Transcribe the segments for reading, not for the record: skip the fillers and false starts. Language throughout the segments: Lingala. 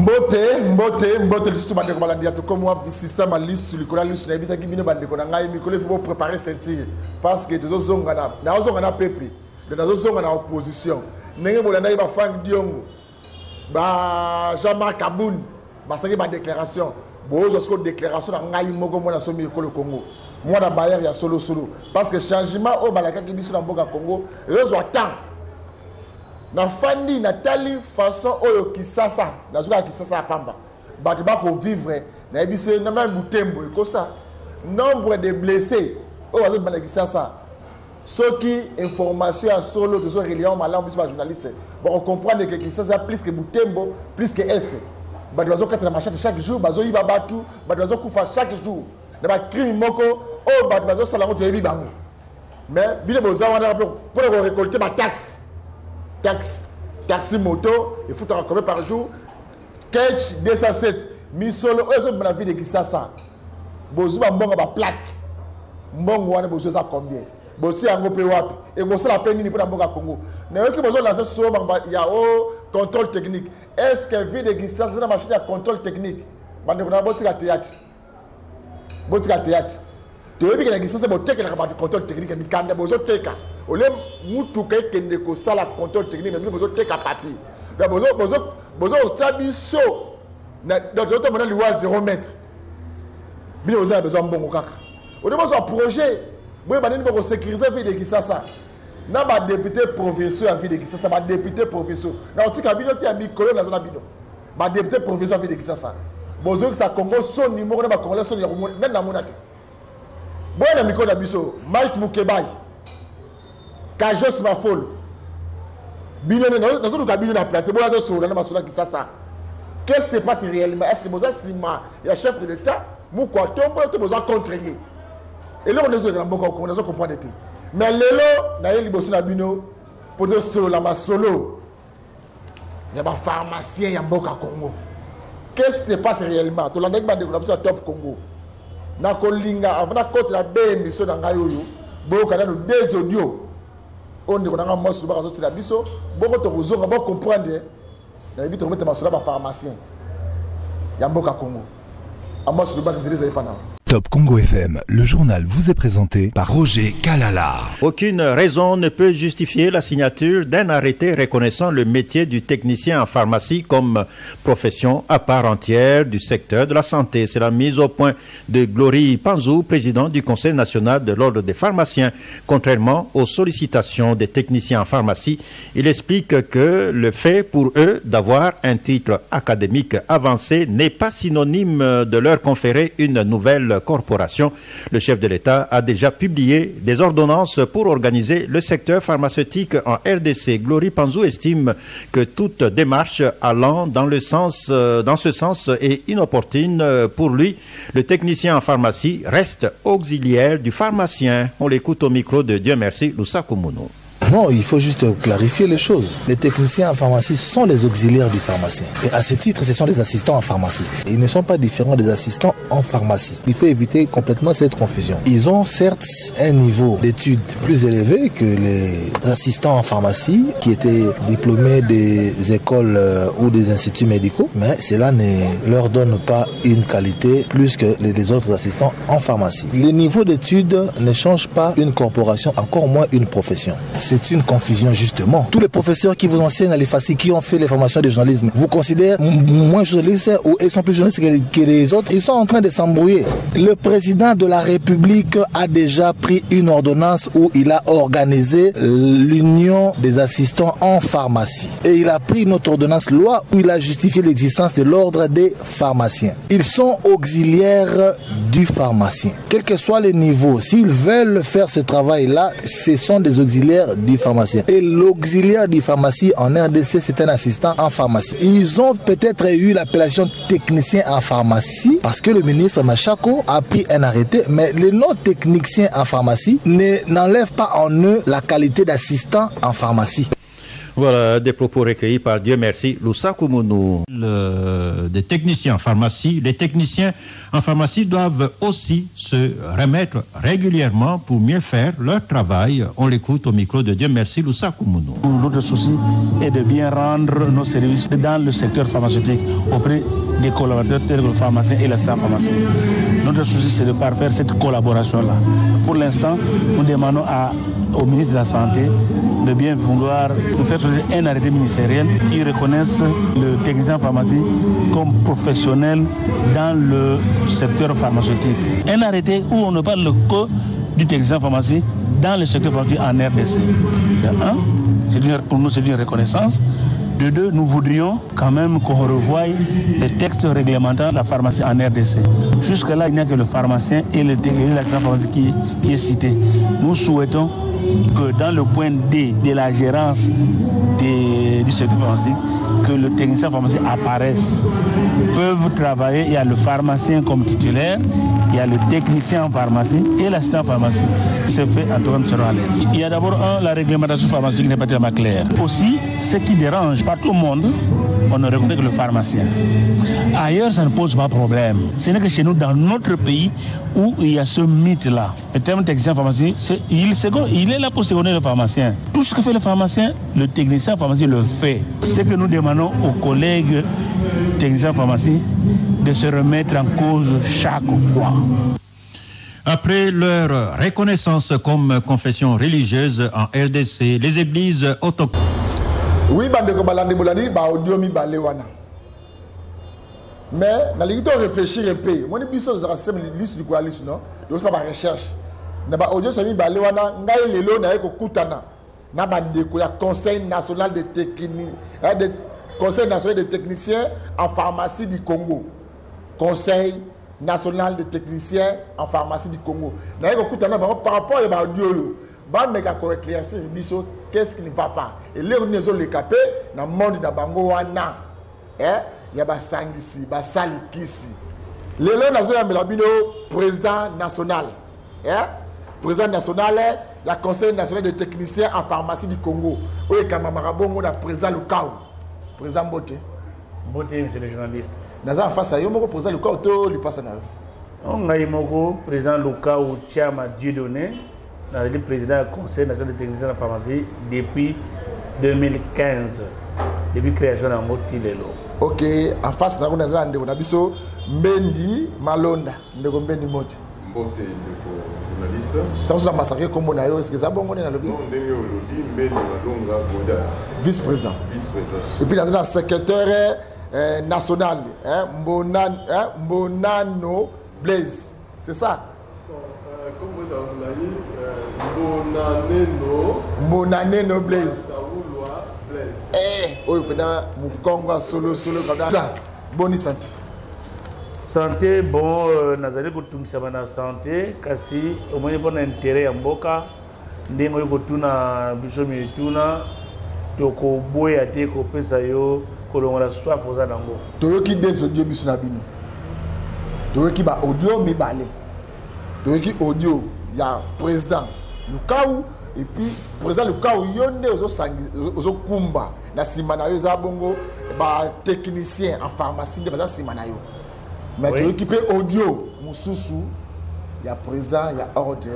Mbote, juste pour dire que comme moi, le système a lisse sur le collant, lisse sur les bisous qui viennent de Konanga, il faut préparer ceinture. Parce que nous sommes en peuple, nous sommes en opposition. Nous sommes en Franck Diongo, Jean-Marc Aboun, c'est une déclaration. Bon, je suis en déclaration dans le Congo. Moi, dans Bayer, il y a solo. Parce que le changement au Balaka qui est dans le Congo, il y a temps. Na fandi na tali façon oyo kisasa na zuka kisasa pamba batu ba ko vivre na ebise na même butembo ko ça nombre de blessés o wazo bana kisasa ceux qui information à solo que so reliant malam bis ba journaliste bon on comprend que kisasa plus que butembo plus que est batu wazo kata na machete chaque jour bazo yiba batu batu wazo kufa chaque jour na ba crime moko o batu wazo sala ngoto yebi bango mais bile boza wana pour récolter ma taxi moto, il faut combien par jour? Catch 207. Misolo, eux autres, la vie de Kisasa. Bozu, mbongo ba plaque. Mbongo wane bozu ça combien? Bozu yango pe wapi? Et vous savez la peine ni pour la Mbonga Congo. N'a aucun besoin de lancer sur il y a au contrôle technique. Est-ce que vie de Kisasa c'est une machine à contrôle technique? Bande pour la botika théâtre. Botika théâtre. Tu veux bien que Kisasa botika la contrôle technique ni kanda bozu teka. Olé mutuka kende ko sala contrôle technique mais bozo teka papier da bozo tabiso na d'autres mona liwa 0 mètre bien vous avez besoin mbongo kaka on demande un projet boye banini bako sécuriser vie de Kisasa na ba député provinciaux à vie de Kisasa ba député provinciaux na otika bino ti mikolo na zana bino ba député provinciaux à vie de Kisasa bozo que ça Congo son numéro na ba congolais son ya même na monate boye na mikolo na biso Mike Mukebai Kajos Mafol. Bilionnaire, nous sommes dans plateau. Qu'est-ce qui se passe réellement? Est-ce que vous avez un chef de l'État? Vous avez besoin de contraigner. Et là, on est dans comprendre. Mais les lots, pour dire solo, la solo. Il y a des pharmaciens, il y a Mboka Congo. Qu'est-ce qui se passe réellement? Tu l'as dit que top Congo. Na kolinga avant na côté la BMC dans Gayoyo. Boka dans deux audios. On dit qu'on a un mot sur la biso, beaucoup de gens vont comprendre. Il y a des gens qui pharmacien. Il y a beaucoup de Congo. Un mot sur le Top Congo FM, le journal vous est présenté par Roger Kalala. Aucune raison ne peut justifier la signature d'un arrêté reconnaissant le métier du technicien en pharmacie comme profession à part entière du secteur de la santé. C'est la mise au point de Glory Panzou, président du Conseil national de l'ordre des pharmaciens. Contrairement aux sollicitations des techniciens en pharmacie, il explique que le fait pour eux d'avoir un titre académique avancé n'est pas synonyme de leur conférer une nouvelle corporation. Le chef de l'État a déjà publié des ordonnances pour organiser le secteur pharmaceutique en RDC. Glory Panzou estime que toute démarche allant dans ce sens est inopportune. Pour lui, le technicien en pharmacie reste auxiliaire du pharmacien. On l'écoute au micro de Dieu merci, Lusakumunu. Non, il faut juste clarifier les choses. Les techniciens en pharmacie sont les auxiliaires du pharmacien. Et à ce titre, ce sont les assistants en pharmacie. Ils ne sont pas différents des assistants en pharmacie. Il faut éviter complètement cette confusion. Ils ont certes un niveau d'études plus élevé que les assistants en pharmacie qui étaient diplômés des écoles ou des instituts médicaux, mais cela ne leur donne pas une qualité plus que les autres assistants en pharmacie. Les niveaux d'études ne changent pas une corporation, encore moins une profession. C'est une confusion justement. Tous les professeurs qui vous enseignent à l'EFACI, qui ont fait les formations de journalisme, vous considèrent moins journalistes ou ils sont plus journalistes que les autres. Ils sont en train de s'embrouiller. Le président de la République a déjà pris une ordonnance où il a organisé l'union des assistants en pharmacie. Et il a pris une autre ordonnance loi où il a justifié l'existence de l'ordre des pharmaciens. Ils sont auxiliaires du pharmacien. Quel que soit le niveau, s'ils veulent faire ce travail-là, ce sont des auxiliaires du pharmacien. Et l'auxiliaire du pharmacie en RDC, c'est un assistant en pharmacie. Ils ont peut-être eu l'appellation technicien en pharmacie parce que le ministre Machako a pris un arrêté, mais les non-techniciens en pharmacie n'enlèvent pas en eux la qualité d'assistant en pharmacie. Voilà des propos recueillis par Dieu merci Loussa Koumonou. Des techniciens en pharmacie, les techniciens en pharmacie doivent aussi se remettre régulièrement pour mieux faire leur travail. On l'écoute au micro de Dieu merci Loussa Koumonou. Notre souci est de bien rendre nos services dans le secteur pharmaceutique auprès des collaborateurs tels que le pharmacien et l'assistant pharmacien. Notre souci, c'est de parfaire cette collaboration-là. Pour l'instant, nous demandons au ministre de la Santé de bien vouloir faire un arrêté ministériel qui reconnaisse le technicien en pharmacie comme professionnel dans le secteur pharmaceutique. Un arrêté où on ne parle que du technicien en pharmacie dans le secteur pharmaceutique en RDC. Pour nous, c'est une reconnaissance. De deux, nous voudrions quand même qu'on revoie les textes réglementant la pharmacie en RDC. Jusque-là, il n'y a que le pharmacien et l'assistant pharmacien qui est cité. Nous souhaitons que dans le point D de la gérance du secteur pharmaceutique, que le technicien pharmacien apparaisse. Peuvent travailler, il y a le pharmacien comme titulaire, il y a le technicien en pharmacie et l'assistant en pharmacie. C'est fait en tout cas, nous serons à l'aise. Il y a d'abord la réglementation pharmaceutique qui n'est pas tellement claire. Aussi, ce qui dérange partout au monde, on ne reconnaît que le pharmacien. Ailleurs, ça ne pose pas problème. Ce n'est que chez nous, dans notre pays, où il y a ce mythe-là. Le terme technicien pharmacien, il est là pour seconder le pharmacien. Tout ce que fait le pharmacien, le technicien pharmacien le fait. Ce que nous demandons aux collègues techniciens pharmacie de se remettre en cause chaque fois. Après leur reconnaissance comme confession religieuse en RDC, les églises autochtones. Oui, bandeko balandi bolandi ba audio mi balewana. Mais na lingito réfléchir un peu. Moi ni biso za rasem liste du coalition non. Donc ça va recherche. Na ba audio sami balewana ngai lelo na eko kutana. Na bandeko ya Conseil national de Conseil national des techniciens en pharmacie du Congo. Conseil national des techniciens en pharmacie du Congo. Na eko kutana par rapport à ba audio ba meka ko éclaircir biso qu'est-ce qui ne va pas. Et les gens les capé dans le monde de bango wana. Il y a ba sangisi, ba salikisi. Les gens national président national. Président national, la Conseil national des techniciens en pharmacie du Congo. Oui, Kamamarabongo, le président Lukao. Président Mbote. Mbote, monsieur le journaliste. Naza en face à Yomoko, président Lukao, tout le passe à nous. On a Yomoko, président Lukao, Tchama Dieudonné, le président du Conseil national des techniciens en pharmacie depuis 2015. Depuis la création de Mbote Lelo. Ok, en face, nous avons Nabiso, Mbendi Malonda, nous avons Mbendi Mbote. Mbote, journaliste. Dans la massacre comme on a eu, est-ce que ça bon on est dans le vice-président. Et puis dans un secrétaire national, Mbonano Blaise. C'est ça? Comme vous avez dit, Mbonano Blaise. Oui, Mukonga solo comme ça. Bonne santé. Santé, bon, nazali kutumisa na santé, kasi au moins il faut un intérêt en boka, ndengo yokotuna biso mituna, toko boya te ko pesa yo kolongola soif oza nango. Toyoki des audio biso na bino. Toyoki ba audio mi balé. Toyoki audio ya président Lukao et puis président Lukao yonde ozo kumba na simana yo za bongo ba technicien en pharmacie de ba simana yo. Mais tu équipé audio, Moussoussou, il y a présent, il y a ordre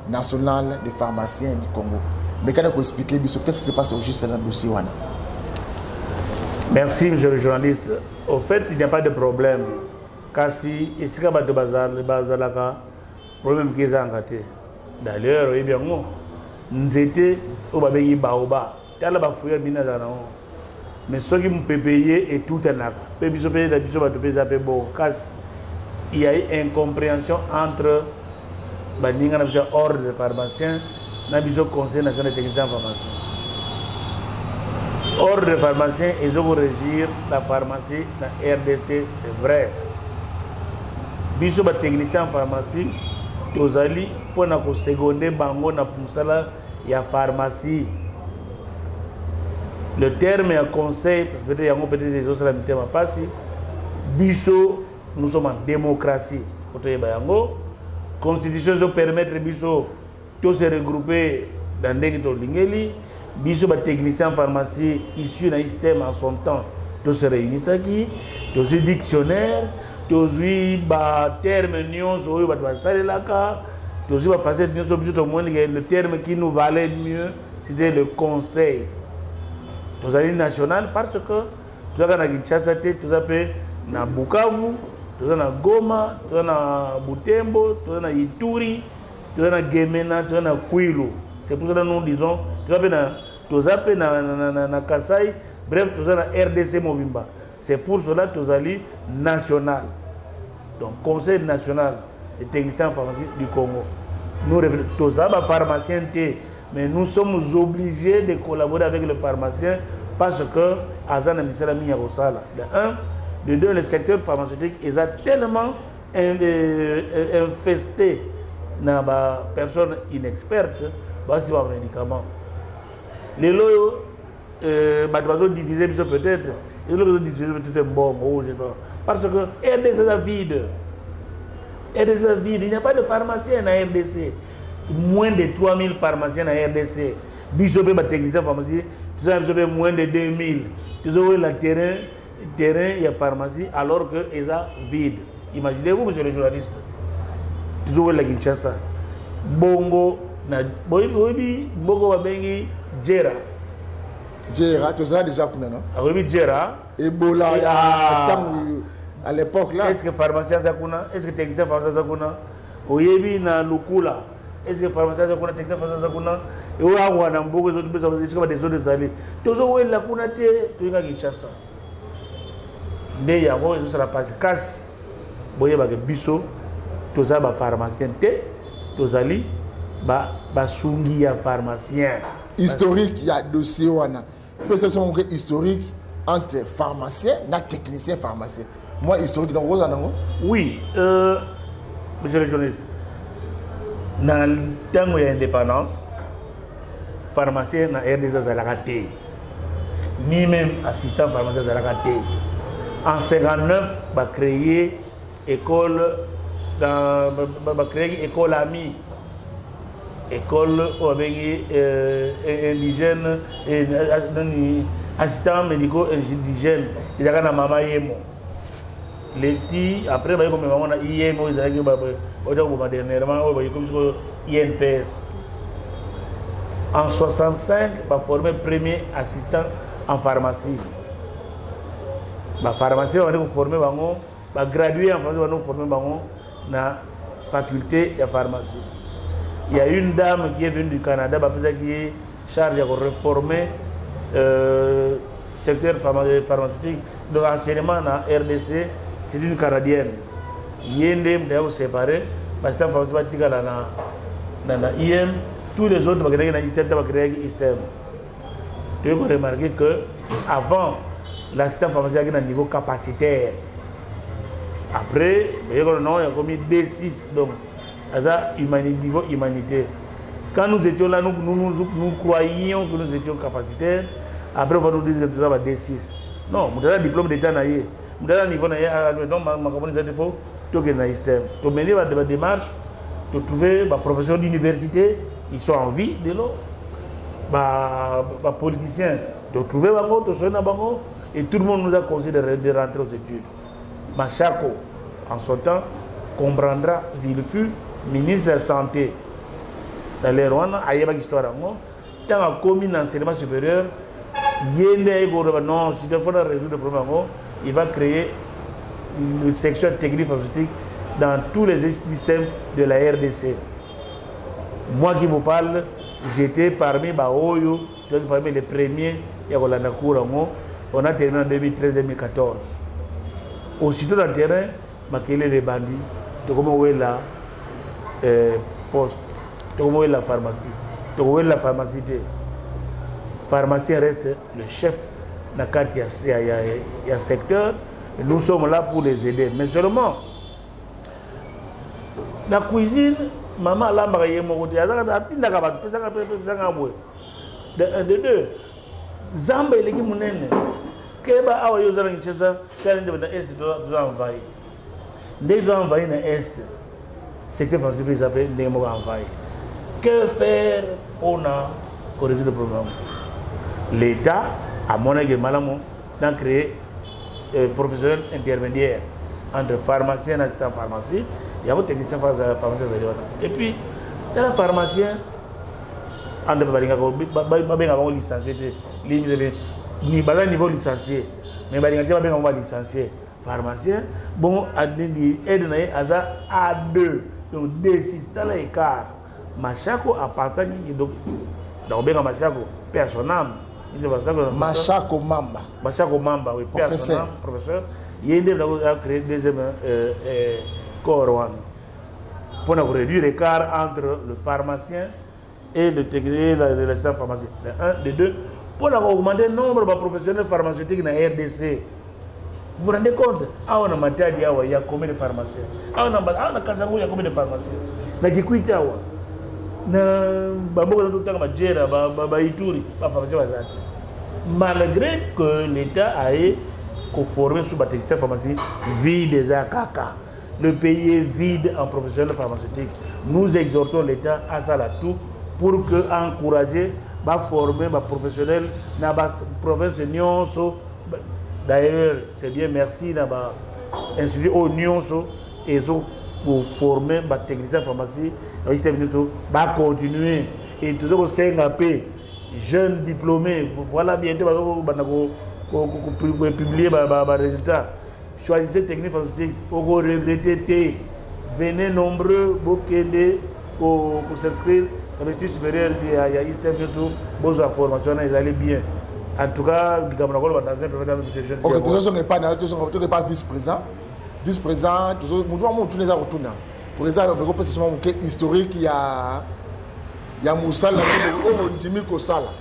national des pharmaciens du Congo. Mais quand on explique qu'est-ce qui se passe au juste dans le dossier. Merci, monsieur le journaliste. Au fait, il n'y a pas de problème. Car si il y a de bazar, le problème qui est engagé. D'ailleurs, oui, bien, nous étions au Babayi Baoba. Il y a la fouille de mais ceux qui me payer et tout est là. Il y a eu une incompréhension entre l'ordre des pharmaciens et le Conseil national des techniciens en pharmacie. Ordre des pharmaciens, ils vont régir la pharmacie dans la RDC, c'est vrai. Les techniciens en pharmacie, ils allient pour seconder bango na pusala ya pharmacie. Le terme est conseil, parce que peut-être des autres la terme pas si. Biso, nous sommes en démocratie. La Constitution permet Biso de se regrouper dans des lingeli, biso ba technicien en pharmacie issu d'un système en son temps to se réunissent qui to se dictionnaire to ba terme nyonso oyo ba salelaka to ba facette nyonso biso to monde le terme qui nous valait mieux c'était le conseil to zali national parce que to na Kinshasa te to zape na Bukavu to na Goma to na Butembo to na Ituri to na Gemena to na Kwilu. C'est pour ça que nous disons tozape na Kasai, bref toza na RDC Mobimba. C'est pour cela que tozali national. Donc Conseil national des techniciens en pharmacie du Congo. Nous tozaba pharmaciens mais nous sommes obligés de collaborer avec les pharmaciens parce que azana misala miya rosala. De un, de deux, le secteur pharmaceutique est tellement infesté na ba personnes inexpertes. C'est un médicament. Les lots, diviser peut-être, les lots diviser peut-être bon, parce que RDC est vide. RDC est vide. Il n'y a pas de pharmacien à RDC. Moins de 3000 pharmaciens à RDC. Bishopé, technicien pharmacie, tu as moins de 2000. Tu as le terrain, il y a pharmacie, alors que c'est vide. Imaginez-vous, monsieur le journaliste. Tu as la Kinshasa. Bongo. Bongo babengi Jera. Jera, tu as déjà connu, non? Ah oui, Jera. Ebola, à l'époque là. Est-ce que pharmacien Zakuna? Est-ce que technicien pharmacien Zakuna? Oyebi na Lukula. Est-ce que pharmacien Zakuna, technicien pharmacien Zakuna? Et où on a beaucoup d'autres personnes qui sont des autres années. Tous où la Kuna te, tu es à Kinshasa. Né yango, ils sont la passe casse. Boye ba biso, tous à ba pharmacien te, tous ali. Basungi ya pharmacien. Historique, il y a dossier wana. Perception historique entre pharmacien et technicien pharmacien. Moi, historique, donc, vous en avez? Oui, monsieur le journaliste, dans le temps où il y a l'indépendance, pharmacien n'a RDC Zalakate, ni même assistant pharmacien Zalakate. En 59, il a créé école AMI. École indigène et assistant médicaux indigène. Il y a un maman Yemo. Les petits, après, il y a un maman Yemo, il y a un INPS. En 65, il a formé premier assistant en pharmacie. La pharmacie, on a formé, on a gradué en pharmacie, on a formé dans la faculté de pharmacie. Il y a une dame qui est venue du Canada, qui est chargée de réformer le secteur pharmaceutique. Donc, enseignement dans RDC, c'est une Canadienne. Il y a une séparé, parce que pharmaceutique dans IM, tous les autres qui créé dans l'ISTEM, qui créé l'ISTEM. Tu peux remarquer qu'avant, l'assistant pharmaceutique est à niveau capacitaire. Après, il y a commis D6. Donc, niveau humanité. Quand nous étions là, nous croyions que nous étions capacitaires. Après, on va nous dire que nous avons D6. Non, nous avons un diplôme d'État. Nous avons un niveau d'État. Donc, ma communauté de faux, tout est dans le système. Donc, mener la démarche, de trouver des professeurs d'université, ils sont en vie de l'eau. Les politiciens, de trouver Bango, de soigner Bango. Et tout le monde nous a conseillé de rentrer aux études. Machako, en son temps, comprendra s'il fut ministre de la Santé. Dans les Rwanda, il y a une histoire. Tant que commis d'enseignement supérieur, il y a non, si il faut résoudre le problème, il va créer une section technique pharmaceutique dans tous les systèmes de la RDC. Moi qui vous parle, j'étais parmi les premiers. On a terminé en 2013-2014. Aussitôt dans le terrain, je les bandits. Comment est la poste, comment est la pharmacie, comment est la pharmacie. Le pharmacien reste le chef dans le secteur. Nous sommes là pour les aider. Mais seulement, la cuisine, maman l'a marié, de deux, Zamba et les Guimounènes, Keba a eu dans Kinshasa, quand il est doit envahir. Dès qu'ils ont envahi l'Est, c'est que les gens appellent les mots envahis. Que faire pour résoudre le problème? l'État a monnaie malamon d'en créer professionnels intermédiaires entre pharmacien et assistant pharmacie. Il y a un technicien pharmacien. Et puis, dans le pharmacien, on a licencié. Ni pas niveau licencié, mais on a licencié pharmacien. Bon, aide à deux, donc D6 dans l'écart. Machako a pensé que donc Machako personnel. Machako Mamba. Machako Mamba, oui, professeur. Il a créé deuxième corps pour réduire l'écart entre le pharmacien et le technicien de l'assistant pharmacien. De un, de deux, pour augmenter le nombre de professionnels pharmaceutiques dans la RDC. Vous vous rendez compte? On a matière, il y a combien de pharmaciens? On a Kassangou, il y a combien de pharmaciens? Na Kikuitawa. Malgré que l'État a formé sous la technicien pharmacie vide des AKK, le pays est vide en professionnels pharmaceutiques. Nous exhortons l'État à ça tout pour encourager à former les professionnels dans la province Nyonso. D'ailleurs, c'est bien merci dans l'Institut au Nyonso et pour former les techniciens pharmacie. Va continuer et toujours au CNAP, jeunes diplômés, voilà bientôt publier les résultats. Choisissez technique pharmaceutique, vous regrettez, venez nombreux pour s'inscrire dans l'étude supérieure il y a bientôt besoin de formation, ils allaient bien. En tout cas, il y a ok, toujours on n'est pas vice-président. Vice-président, toujours, nous retourner. Pour exemple, le historique, il y a Moussala, il y a Kosala.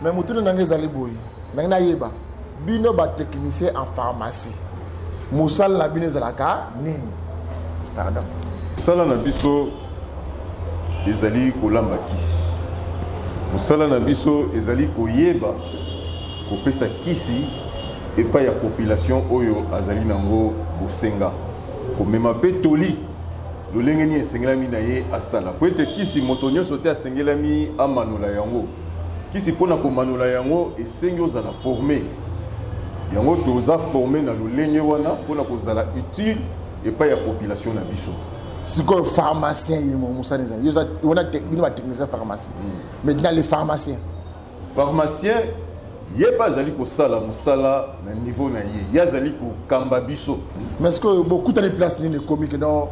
Mais nous avons Bino ba technicien en pharmacie. Moussala na bino zalaka nini? Pardon. Moussala na biso ezali kolamba kisi. Moussala na biso ezali koyeba kopesa kisi epa ya population oyo azali nango bosenga. Komema pe toli lolengeni esengelami na ye asala. Po ete kisi moto nyonso te asengelami amanola yango. Kisi pona komanola yango esengi ozala formé. Yango toza formé na lolenge wana pona kozala utile epa ya population na biso. Siko pharmacien yemo Moussa Nzali. On a technicien pharmacie. Maintenant les pharmaciens. Pharmacien il n'y a pas de musala na niveau na ye. Il y a kamba biso. Mais est-ce que beaucoup de places ni comiques non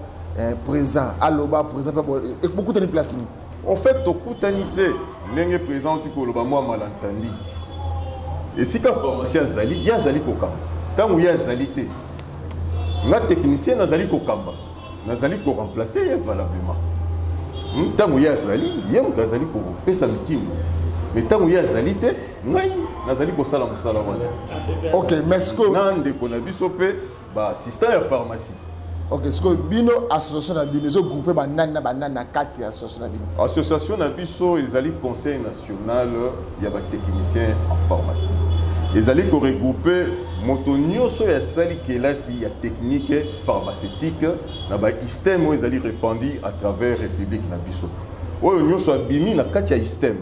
présent aloba présent beaucoup de places ni. En fait to kutanité n'engé présent tu ko loba moi malentendu. Et si ka pharmacien zali ya zali ko kamba. Tant ya zali te. Na technicien na zali ko kamba. Na zali ko remplacer valablement. Tant ya zali ya mutazali ko pesa mitino. Mais tant qu'il y a zalité, nazali ko sala musala wana. OK, mais ce que nande ko na biso pe ba assistant à pharmacie. OK, ce que bino association na bino zo grouper banana kati association na bino. Association na biso ezali conseil national ya ba technicien en pharmacie. Ezali ko regrouper moto nyonso ya sali kelasi ya technique pharmaceutique na ba système ezali répandu à travers république na biso. Oyo nyonso abimi na kati ya système.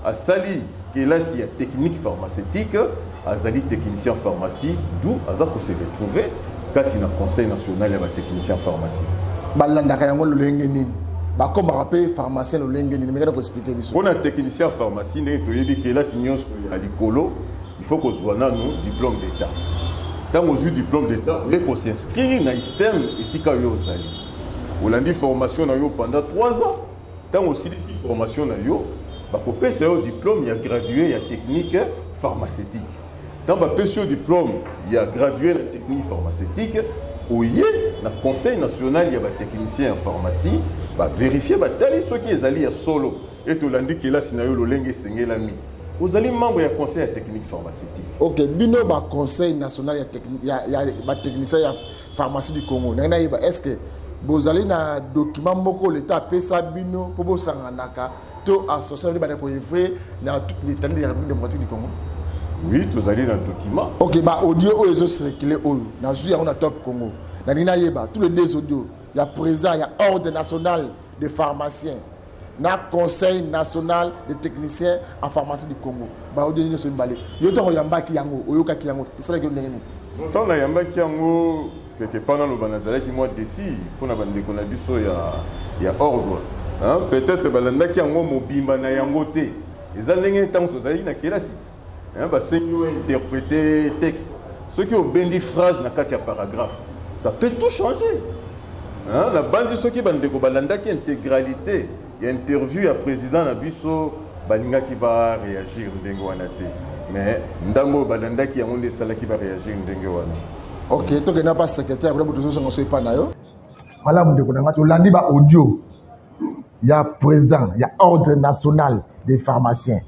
Asali kelasi ya technique pharmaceutique, azali technicien en pharmacie, d'où azako se retrouver kati na conseil national ya ba technicien en pharmacie. Balandaka yango lolenge nini? Ba comme rappel pharmacien lolenge nini? Mais ko expliquer biso. Pour un technicien en pharmacie, ne toyebi kelasi nyonso ya likolo, il faut qu'on soit na nous diplôme d'état. Tant aux yeux diplôme d'état, il faut s'inscrire dans le système ici ka yo zali. Olandi formation na yo pendant 3 ans. Tant aussi ici formation na yo c'est un diplôme, il y a gradué, il y a technique pharmaceutique. Dans le diplôme, il y a gradué la technique pharmaceutique, où il y a le conseil national, il y a des techniciens en pharmacie, vérifier ceux qui sont allés à solo. Et tout l'andi qui est là, c'est le lengue sengelami. Vous allez membre du conseil de technique pharmaceutique. OK, bino ba conseil national il y a des techniciens pharmacie du Congo. Est-ce que vous allez dans document moko l'état pesa bino pour vous sanganaka to association de pour vrai dans toutes les états de la République démocratique du Congo? Oui, vous allez dans le document. OK, bah audio oyo circulé oyo na jour on a top Congo. Na nina yeba tous les deux audios, il y a présent, il y a ordre national des pharmaciens. na Conseil national des techniciens en pharmacie du Congo. Ba o deni so mbale. Yo to yamba ki yango, oyoka ki yango. Isala ke ndenge. Tant na yamba ki yango quelque part dans le banazala qui moi décide pour na bande ko na biso ya ordre. Hein, peut-être balanda ki yango mobimba na yango te. Ezalenge tant to zali na kela site. Hein, ba c'est nous interpréter texte. Ceux qui ont bendi phrase na katia paragraphe. Ça peut tout changer. Hein, la base ceux qui bande ko balanda ki intégralité. Il y a interview à président Nabiso balinga qui va réagir ndenge wana te. Mais ndambo balanda qui a ondé sala qui va réagir ndenge wana. OK, to gena pas secrétaire pour tout ça on sait pas na yo. Voilà ndeko na ngato landi ba audio. Il y a président, il y a ordre national des pharmaciens.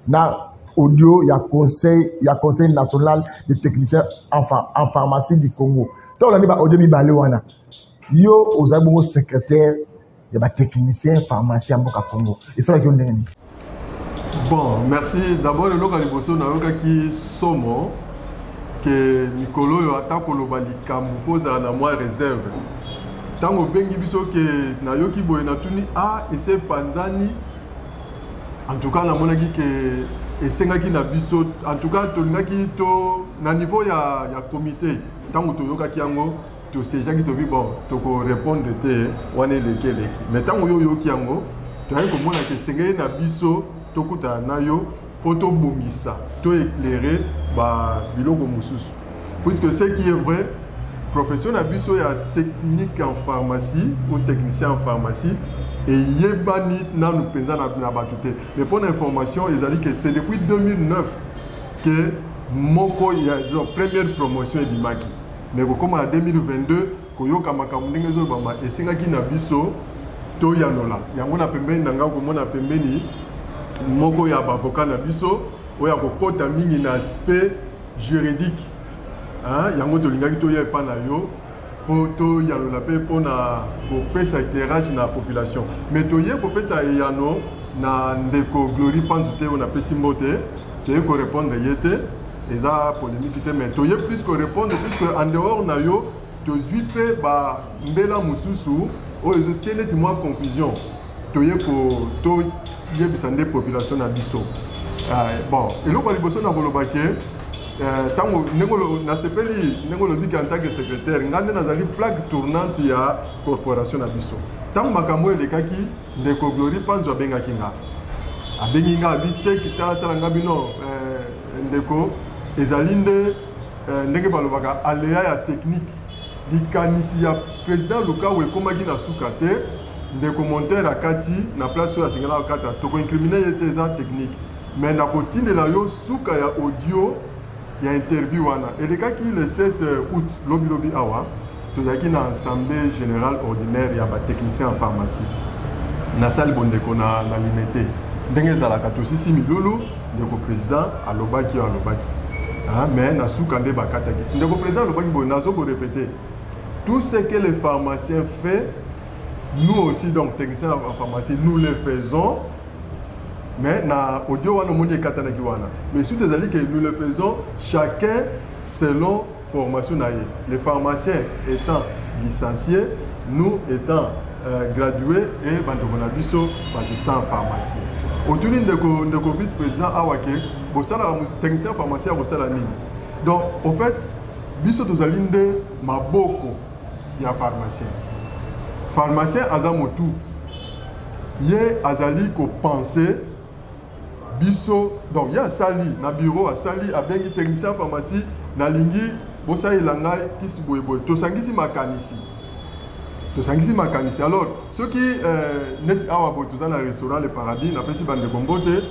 Na audio, il y a conseil national des techniciens en pharmacie du Congo. To landi ba audio mi balé wana. Yo ozabongo secrétaire il y a des techniciens, pharmaciens au Congo. Et ça, bon, merci. D'abord, le local qui somo que Nicolo attaque le balika mufose à la moins réserve. Tant que bengi biso que nayoki boyena tuni a et c'est panzani. En tout cas, la monaki que et sengaki na biso. En tout cas, tolingaki to na niveau ya comité. Tant que toyoka kiango. Tous ces gens qui te disent bon, tu peux répondre de on est lesquels. Mais tant que yo kiango, tu as comme que c'est na biso, to kuta nayo, poto bomisa, to éclairer ba biloko mususu. Puisque ce qui est vrai, profession na biso ya technique en pharmacie ou technicien en pharmacie et yebani na nous penza na batute. Mais pour l'information, ils ont dit que c'est depuis 2009 que moko ya première promotion est bimaki. Mais comme en 2022, koyoka makamundenge zo bama esengaki na biso to yanola. Yango na pembeni nanga ko na pembeni moko ya avocat na biso oya ko kota mingi na aspect juridique. Hein, yango to lingaki to ya pa na yo po to yanola pe pona ko pesa éclairage na population. Mais to ye ko pesa yano na ndeko Glory Panzite on a pesi mbote, te ko répondre yete. Et ça polémique mais tu y plus que répondre puisque en dehors na yo tu zuipe ba mbela mususu o ezo tiene ti moi confusion tu y ko to y bisande population na biso bon et lo ko liboso na boloba ke tango ngolo na sepeli ngolo biki en tant que secrétaire ngande nazali plaque tournante ya corporation na biso tango makambo elekaki ndeko Glory Panzo benga kinga abengi nga bi sekita tala ngabino ndeko ezalinde ndenge balobaka aléa ya technique likanisi ya président luka we komaki na suka te ndeko monteur akati na place oyo asengela akata toko incriminer yete eza technique mais na kotindela yo suka ya audio ya interview wana elekaki le 7 août lobi awa tozalaki na assemblée générale ordinaire ya batechnicien en pharmacie na salle bondeko na limité ndenge ezalaka tosisi milulu ndeko président alobaki Ah, mais na soukande bakataki. Ndeko président le baki nazo ko répéter. Tout ce que les pharmaciens font, nous aussi donc techniciens en pharmacie, nous le faisons. Mais na audio wana moni katana ki wana. Mais surtout des que nous le faisons chacun selon formation naie. Les pharmaciens étant licenciés, nous étant gradués et bandoko na biso assistant en pharmacie. Autour de vice-président Awake, technicien pharmacien à nini. Donc, en fait, biso tozalinde maboko ya pharmacien. Pharmacien azamotu. Ye azali ko penser biso donc ya sali na bureau a sali a bengi technicien pharmacie na lingi bosa ilanga kisi boyeboy to sangisi makanisi. Alors, ceux qui net awa bo tozana restaurant le paradis na pesi bande bombote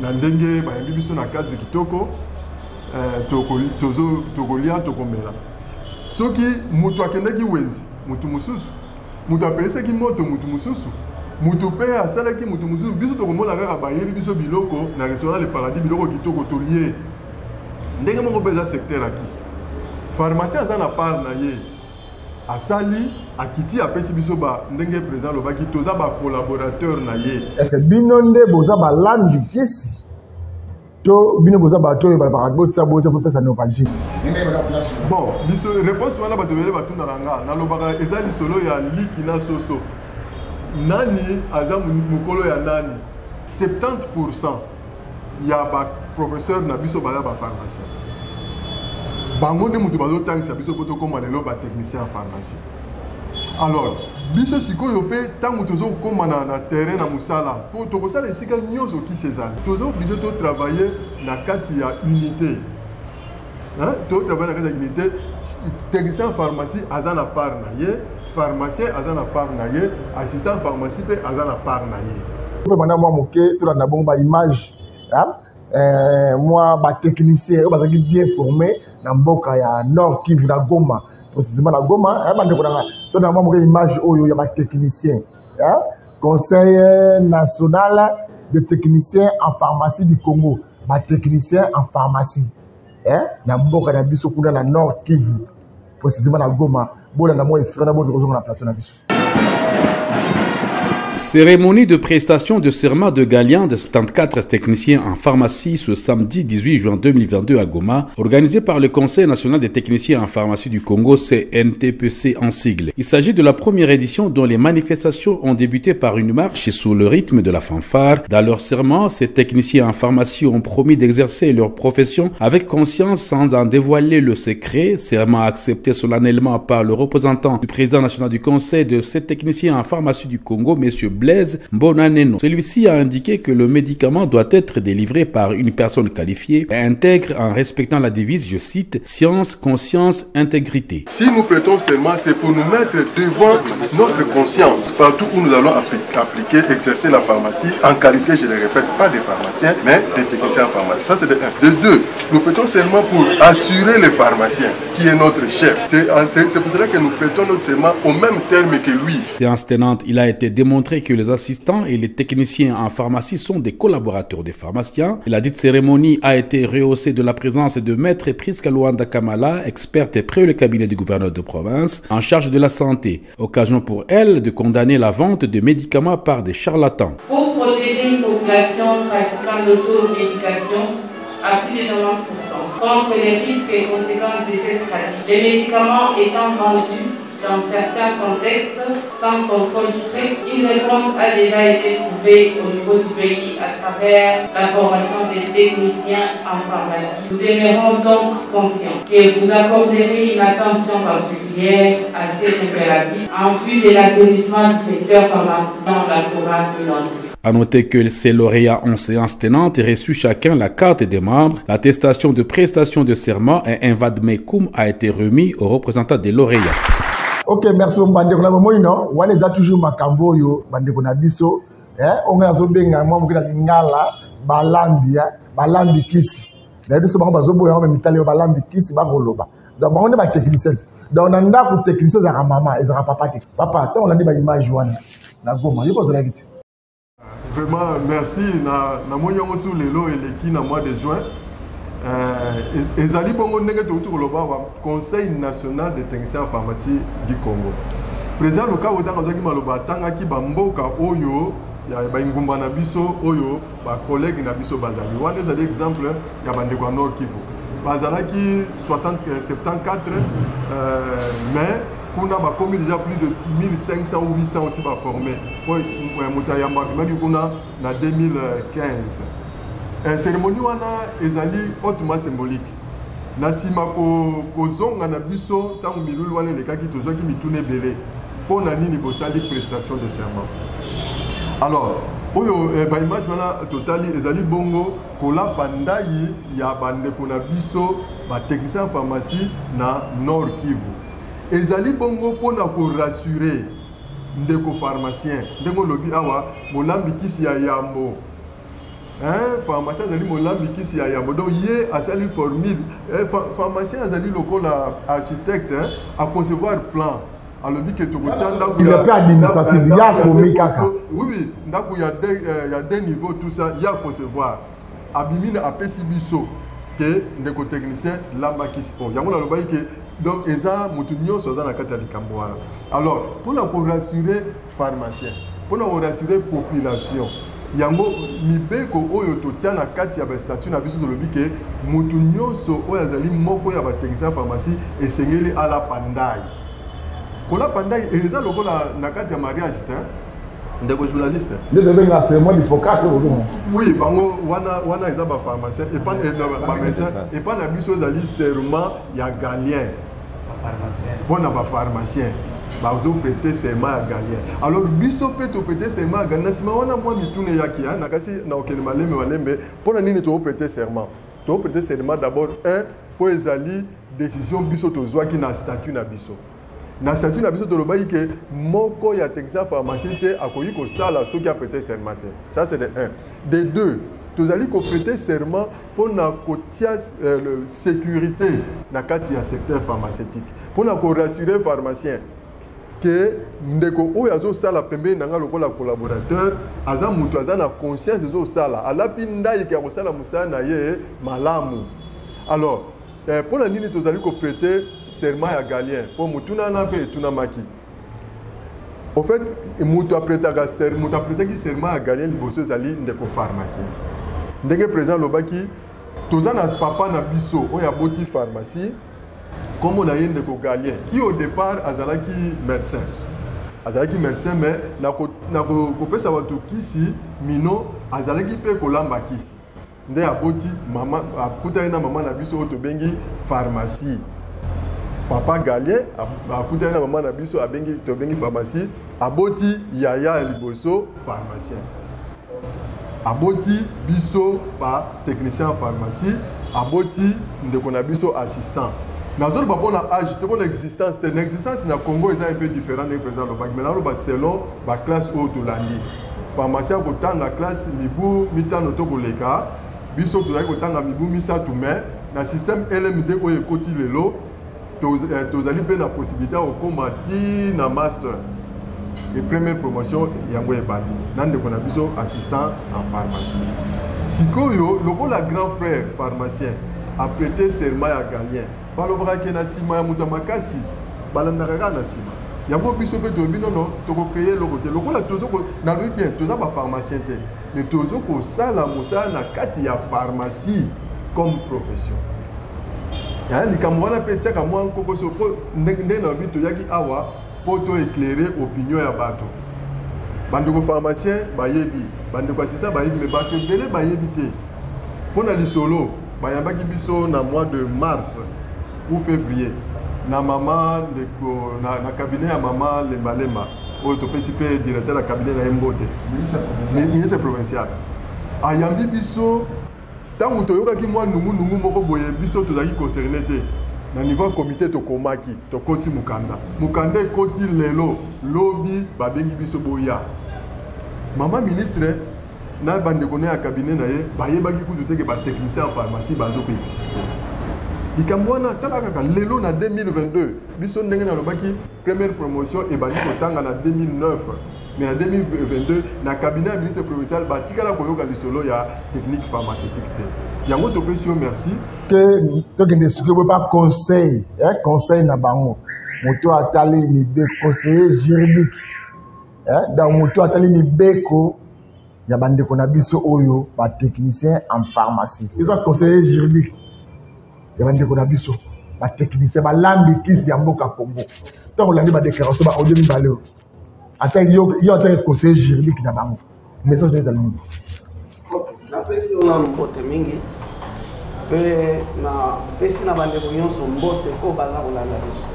na ndenge ba bibiso na cadre kitoko tokolia tokomela. Ceux qui mutu akendaki wenzi mutu mususu mutu apelesaki moto mutu mususu mutu pe asalaki mutu mususu biso tokomona kaka bayeli biso biloko na restaurant le paradis biloko kitoko tolie ndenge moko peza secteur akisi pharmacien aza na part na ye asali akiti apesi biso ba ndenge président lobaki toza ba collaborateur na ye est-ce que binonde boza ba landi kisi to bino boza ba to ba botsa boza pour pesa nopalji bon biso réponse wana ba tebele ba tuna langa na lobaka ezali solo ya liki na soso nani aza mukolo ya nani 70% ya ba professeur na biso baza ba pharmacien bango nde mutu bazotangisa biso po tokóma lelo ba technicien en pharmacie. Alors biso sikoyo mpe ntango tozokóma na terrain na mosala po tokosala esika nyonso okisi ezali toza oblige totravaille na kati ya unité. Totravaille na kati ya unité. Technicien en pharmacie aza na part na ye, pharmacien aza na part na ye, assistant pharmacie mpe aza na part na ye. Pendant moi moké tout la bon ba image moi ba technicien ba zaki bien formé na mboka ya Nord Kivu na Goma précisément na Goma ba ndeko na to na moi moké image oyo ya ba technicien Conseil national de techniciens en pharmacie du Congo ba technicien en pharmacie na mboka na biso kuna na Nord Kivu précisément na Goma bola na moi isra na bo ko na plateau na biso. Cérémonie de prestation de serment de Galian de 74 techniciens en pharmacie ce samedi 18 juin 2022 à Goma, organisée par le Conseil national des techniciens en pharmacie du Congo, CNTPC en sigle. Il s'agit de la première édition dont les manifestations ont débuté par une marche sous le rythme de la fanfare. Dans leur serment, ces techniciens en pharmacie ont promis d'exercer leur profession avec conscience sans en dévoiler le secret. Serment accepté solennellement par le représentant du président national du Conseil de ces techniciens en pharmacie du Congo, M. Blaise Mbonaneno. Celui-ci a indiqué que le médicament doit être délivré par une personne qualifiée et intègre en respectant la devise, je cite, science, conscience, intégrité. Si nous prêtons serment, c'est pour nous mettre devant notre conscience partout où nous allons appliquer, exercer la pharmacie en qualité, je le répète, pas des pharmaciens, mais des techniciens en pharmacie. Ça, c'est de un. De deux, nous prêtons serment pour assurer les pharmaciens, qui est notre chef. C'est pour cela que nous prêtons notre serment au même terme que lui. Séance tenante, il a été démontré que les assistants et les techniciens en pharmacie sont des collaborateurs des pharmaciens. La dite cérémonie a été rehaussée de la présence de Maître Priska Luanda Kamala, experte près le cabinet du gouverneur de province en charge de la santé. Occasion pour elle de condamner la vente de médicaments par des charlatans. Pour protéger une population pratiquant l'automédication à plus de 90% contre les risques et conséquences de cette pratique, les médicaments étant vendus dans certains contextes, sans contrôle strict, une réponse a déjà été trouvée au niveau du pays à travers la formation des techniciens en pharmacie. Nous demeurons donc confiants que vous accorderez une attention particulière à ces impératifs en vue de l'assainissement du secteur pharmaceutique dans la province de Nord. À noter que ces lauréats en séance tenante ont reçu chacun la carte des membres. L'attestation de prestation de serment et un vademecum a été remis aux représentants des lauréats. Ok, merci Mbandeko na moino wana za toujours makambo yo bandeko na biso onga zo benga mwa mukina ngala balambi kisi na biso bango bazoboya ngoma mitali balambi kisi bakoloba donc bango ne ba technicien donc na ndako technicien za mama ezaka papa te papa to on a dit ba image wana na Goma yiko zala kiti. Vraiment merci na moyo sur lelo eleki na mois de juin. Ezali bongo ndenge toutu koloba wa Conseil national de techniciens en pharmacie du Congo. Président loka odanga zaki maloba tanga ki bamboka oyo ya ba ngumba na biso oyo ba collègue na biso bazali. Wana ezali exemple ya bande kwa Nord Kivu. Bazalaki 74 mais kuna ba komi déjà plus de 1500 ou 800 aussi ba formé. Pour mutayamba maki kuna na 2015. Cérémonie wana ezali hautement symbolique. Na sima ko zonga na biso tangu milulu wana lekaki tozoki mitune belé pour na nini bosali prestation de serment. Alors, oyo ba image wana totali ezali bongo kola pandai ya bande kona biso ba technicien en pharmacie na Nord Kivu. Ezali bongo pona ko rassurer ndeko pharmacien, ndeko lobi awa molambi kisi ya yambo. Pharmacien azali molambi kisi ya yambo donc ye asali formule pharmacien azali lokola architecte à concevoir plan alors dit que tu il est pas administratif il y a commis kaka oui ndako il y a des niveaux tout ça il y a concevoir abimine apesi biso que ndeko technicien lamba kisi bon yango na loba que donc eza mutu nyonso za na kati ya likambo wana alors pour rassurer pharmacien pour rassurer population yango mibeko oyo totia na kati ya ba statut na biso tolobi ke mutu nyonso oyo azali moko ya ba technicien pharmacie esengeli ala pandai kola pandai eza lokola na kati ya mariage ndeko journaliste nde devait na cérémonie d'Hippocrate oui bango wana eza ba pharmacien et pas ba médecin et pas na biso ezali serment ya Galien bona ba pharmacien bazo prêter serment ya Galien alors biso pe to prêter serment ya Galien sima wana moi mitune yaki na kasi na okene malembe pona nini to prêter serment d'abord pour ezali décision biso to zwaki na statut na biso na statut na biso to lobaki ke moko ya technicien pharmacien te akoyi ko sala soki a prêter serment. Ça c'est de 1. De 2, tozali ko prêter serment pour na kotia sécurité na kati ya secteur pharmaceutique pour na ko rassurer pharmacien que ndeko oyo azo sala pembe nanga lokola collaborateur aza mutu aza na conscience ezo sala alapi ndai ke akosala musala na ye malamu. Alors pour la nini tozali ko prêter serment ya Galien pour mutuna na pe tuna maki. En fait mutu a prêté ki serment ya Galien liboso zali ndeko pharmacien. Ndenge président lobaki tozana papa na biso oyo aboti pharmacie comme on a eu ndeko Galien qui au départ azalaki médecin mais na ko pesa watu kisi mino azalaki pe kolamba kisi nde aboti mama akutana na mama na biso oto bengi pharmacie papa Galien akutana na mama na biso abengi to bengi pharmacie aboti yaya liboso pharmacien aboti biso pa technicien en pharmacie aboti ndeko na biso assistant. Dans le Japon, on a ajouté une existence. Une existence dans le Congo est un peu différente du président Lobak. Mais là, selon la classe haute de l'année. Pharmacien qui est la classe Mibu, Mita Notokoleka, Biso qui est Mibu, Misa Toumé, dans le système LMD qui est côté de l'eau, tu as la possibilité de combattre dans master. Les premières promotions, il y a un bandi. Nous avons assistant en pharmacie. Si le grand frère pharmacien a prêté serment à Galien, balobra ke na sima ya muta makasi balandaka na sima yango biso pe to bino no to ko créer le côté lokola tozo ko na lui bien toza ba pharmacien te mais tozo ko sala musa na kati ya pharmacie comme profession ya likambo wana pe tsaka mwa nkoko so ko ndenge na bito yaki awa po to éclairer opinion ya bato bandeko pharmacien bayebi bandeko assistant bayebi mais bato bele bayebi te pona lisolo bayambaki biso na mois de mars ou février na maman na cabinet ya maman Lemba oyo topesi pe directeur na cabinet na Mbote ministre provincial ayambi biso tango toyokaki mwa nungu moko boye biso tozalaki concerné te na niveau comité tokomaki tokoti mukanda ekoti lelo lobi babengi biso boya maman ministre na bandeko na ya cabinet na ye bayebaki kutu te ke batechnicien en pharmacie bazoko exister likamwana talaka lelo na 2022 biso ndenge na lobaki première promotion et bali kotanga na 2009 mais en 2022 na cabinet ya ministre provincial batikala koyoka lisolo ya technique pharmaceutique te yango topesi yo merci que tokende sikoyo pas conseil na bango moto atali mibe conseiller juridique dans moto atali mibeko ya bandeko na biso oyo ba technicien en pharmacie ils ont conseiller juridique ya bandeko na biso ba technicien ba lambi kisi ya mboka Congo tant on l'a dit ba déclaration ba audio mibale ata yo ata conseiller juridique na bango message des amis la pression na mbote mingi pe na pesi na bandeko nyonso mbote ko baza kolanda biso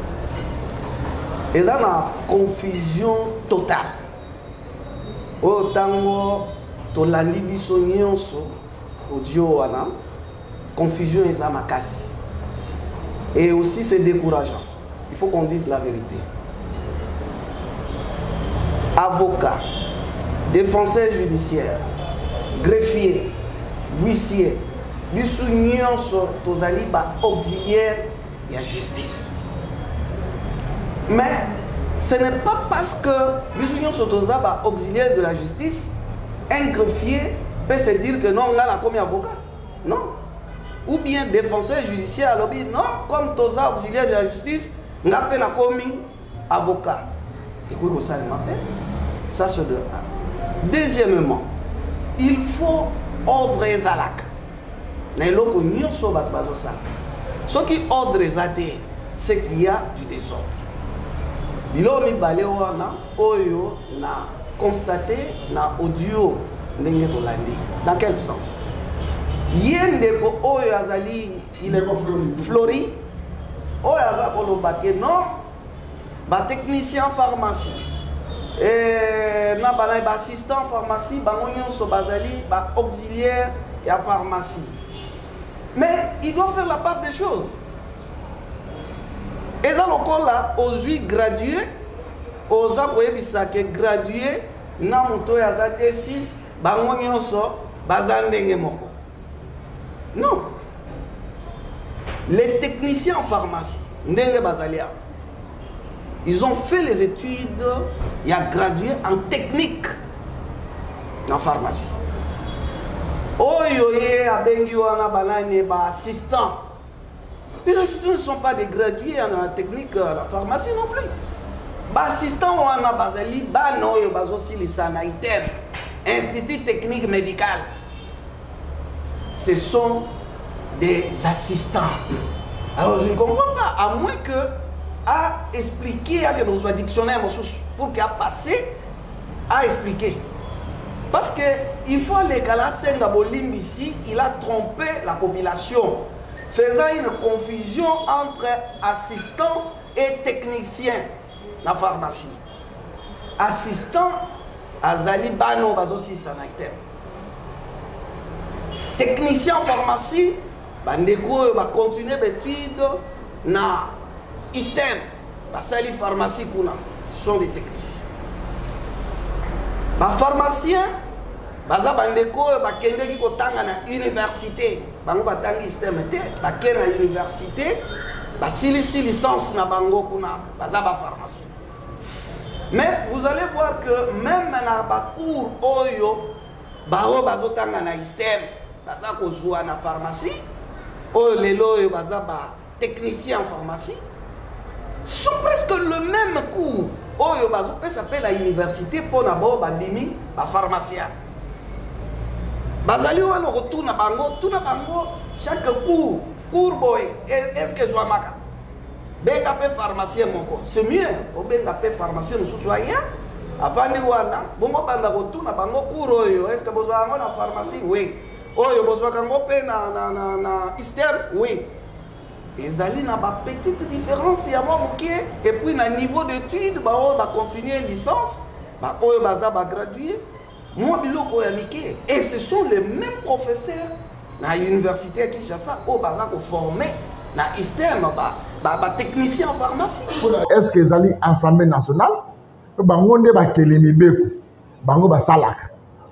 eza na confusion totale oyo tango tolandi biso nyonso audio wana confusion eza makasi et aussi c'est décourageant. Il faut qu'on dise la vérité. Avocat, défenseur judiciaire, greffier, huissier, biso nyonso tozali ba auxiliaire ya justice. Mais ce n'est pas parce que biso nyonso toza ba auxiliaire de la justice, un greffier peut se dire que non, on a comme avocat. Non. Ou bien défenseur judiciaire à lobby, non, comme toza auxiliaire de la justice, on a peine à commis avocat. Et quoi ça le matin? Ça se donne. Deuxièmement, il faut ordre ezalak. Les locaux n'y sont pas ça. Ce qui ordre ezate, c'est qu'il y a du désordre. Il a mis balé wana, oyo na constaté na audio ndenge tolandi. Dans quel sens? Yendeko oyo azali il est Flori. Oyo aza kolobake non ba technicien pharmacie na bala ba assistant pharmacie bango nyonso bazali ba auxiliaire et pharmacie. Mais il doit faire la part des choses. Et ça lokola aujourd'hui gradué aux akoyebisa que gradué na moto ya za D6 bango nyonso bazandenge moko. Non. Les techniciens en pharmacie ndenge bazalia, ils ont fait les études, il a gradué en technique en pharmacie. Oyoye abengi wana balane ba assistants. Les assistants ne sont pas des gradués en technique la pharmacie non plus. Ba assistants wana bazali ba noyo bazosi lisana ITEM, Institut technique médical. Ce sont des assistants. Alors je ne comprends pas, à moins que à expliquer à que nos dictionnaires pour qu'il a passé à expliquer. Parce que il faut les calasser Bolim ici, il a trompé la population, faisant une confusion entre assistant et technicien dans la pharmacie. Assistant Azali Bano Bazosi Sanaïtem. Technicien en pharmacie, bandeko va continuer l'étude na ISTEM, basali pharmacie kuna, sont des techniciens. Ba pharmacien, baza bandeko ba kende ki kotanga na université, bango batanga ISTEM te, ba kena na université, ba silisi licence na bango kuna, baza ba pharmacien. Mais vous allez voir que même na ba cours oyo, bao bazotanga na ISTEM, baza ko joua na pharmacie, oh les lois bazaba technicien en pharmacie sont presque le même cours. Oh bazo peut s'appeler la université pour d'abord babimi ba pharmacien. Bazali wana retourna bango, tout na bango chaque cours boy est-ce que je vois maka. BKP pharmacien moko. C'est mieux au BKP pharmacien nous soyons avant ni wana bongo banda retourna bango cours oyo est-ce que besoin na pharmacie oui. Oh, il y a na ISTEM, oui. Les alliés n'ont pas petite différence, et puis, na niveau d'études, on va continuer une licence, on va graduer. Moi, et ce sont les mêmes professeurs à l'université à Kinshasa, qui sont formés na ISTEM, technicien en pharmacie. Est-ce que les alliés Assemblée nationale,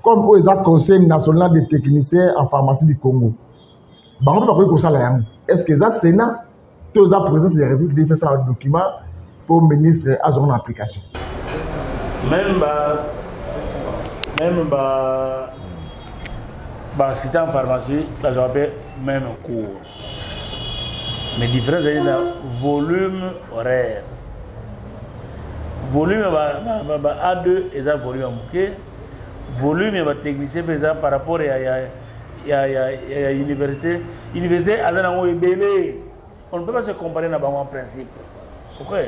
comme le Conseil national des techniciens en pharmacie du Congo. Est-ce que le Sénat, tous la présence des républiques, fait ça un document pour le ministre à son application? Même si en pharmacie, ça j'appelle même cours. Mais différence c'est le volume horaire. Volume A2 et ça volume OK. Volume et technicien par rapport à l'université. L'université, on ne peut pas se comparer en principe. Pourquoi?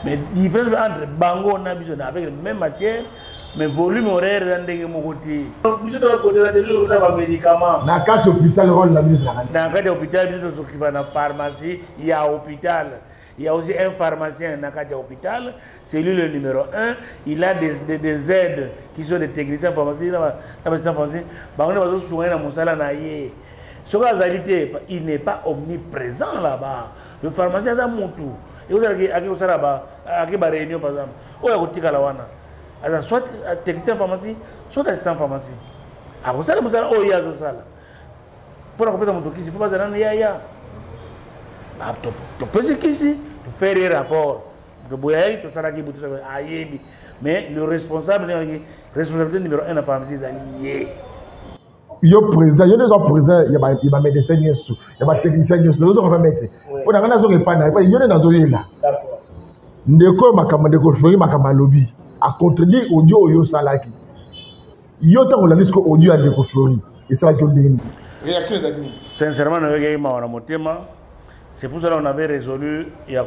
Mais la différence entre Bango et avec les mêmes matières, mais volume horaire dans des côté. Nous sommes côté de médicaments. Dans quatre hôpitaux, dans quatre hôpitaux, nous sommes occupés dans la pharmacie, il y a un hôpital. Il y a aussi un pharmacien dans le hôpital, c'est lui le numéro 1. Il a des aides qui sont des techniciens pharmaciens. Il n'est pas omniprésent là-bas. Le pharmacien est mon tour. Et vous avez une réunion par exemple. Soit technicien pharmacie, soit assistant pharmacie. Pour faire des rapports. Mais le responsable, responsabilité numéro 1 de la pharmacie, c'est il y a président, il y a des autres présidents, il y a des médecins, il y a des techniciens, il y a des autres mettre. On a des gens il y a des gens là. Ndeko makamandeko flori makamalobi a contredire audio salaki. Il y a tant on la liste audio ndeko flori et ça qui on réaction des amis. Sincèrement, c'est pour ça qu'on avait résolu il y a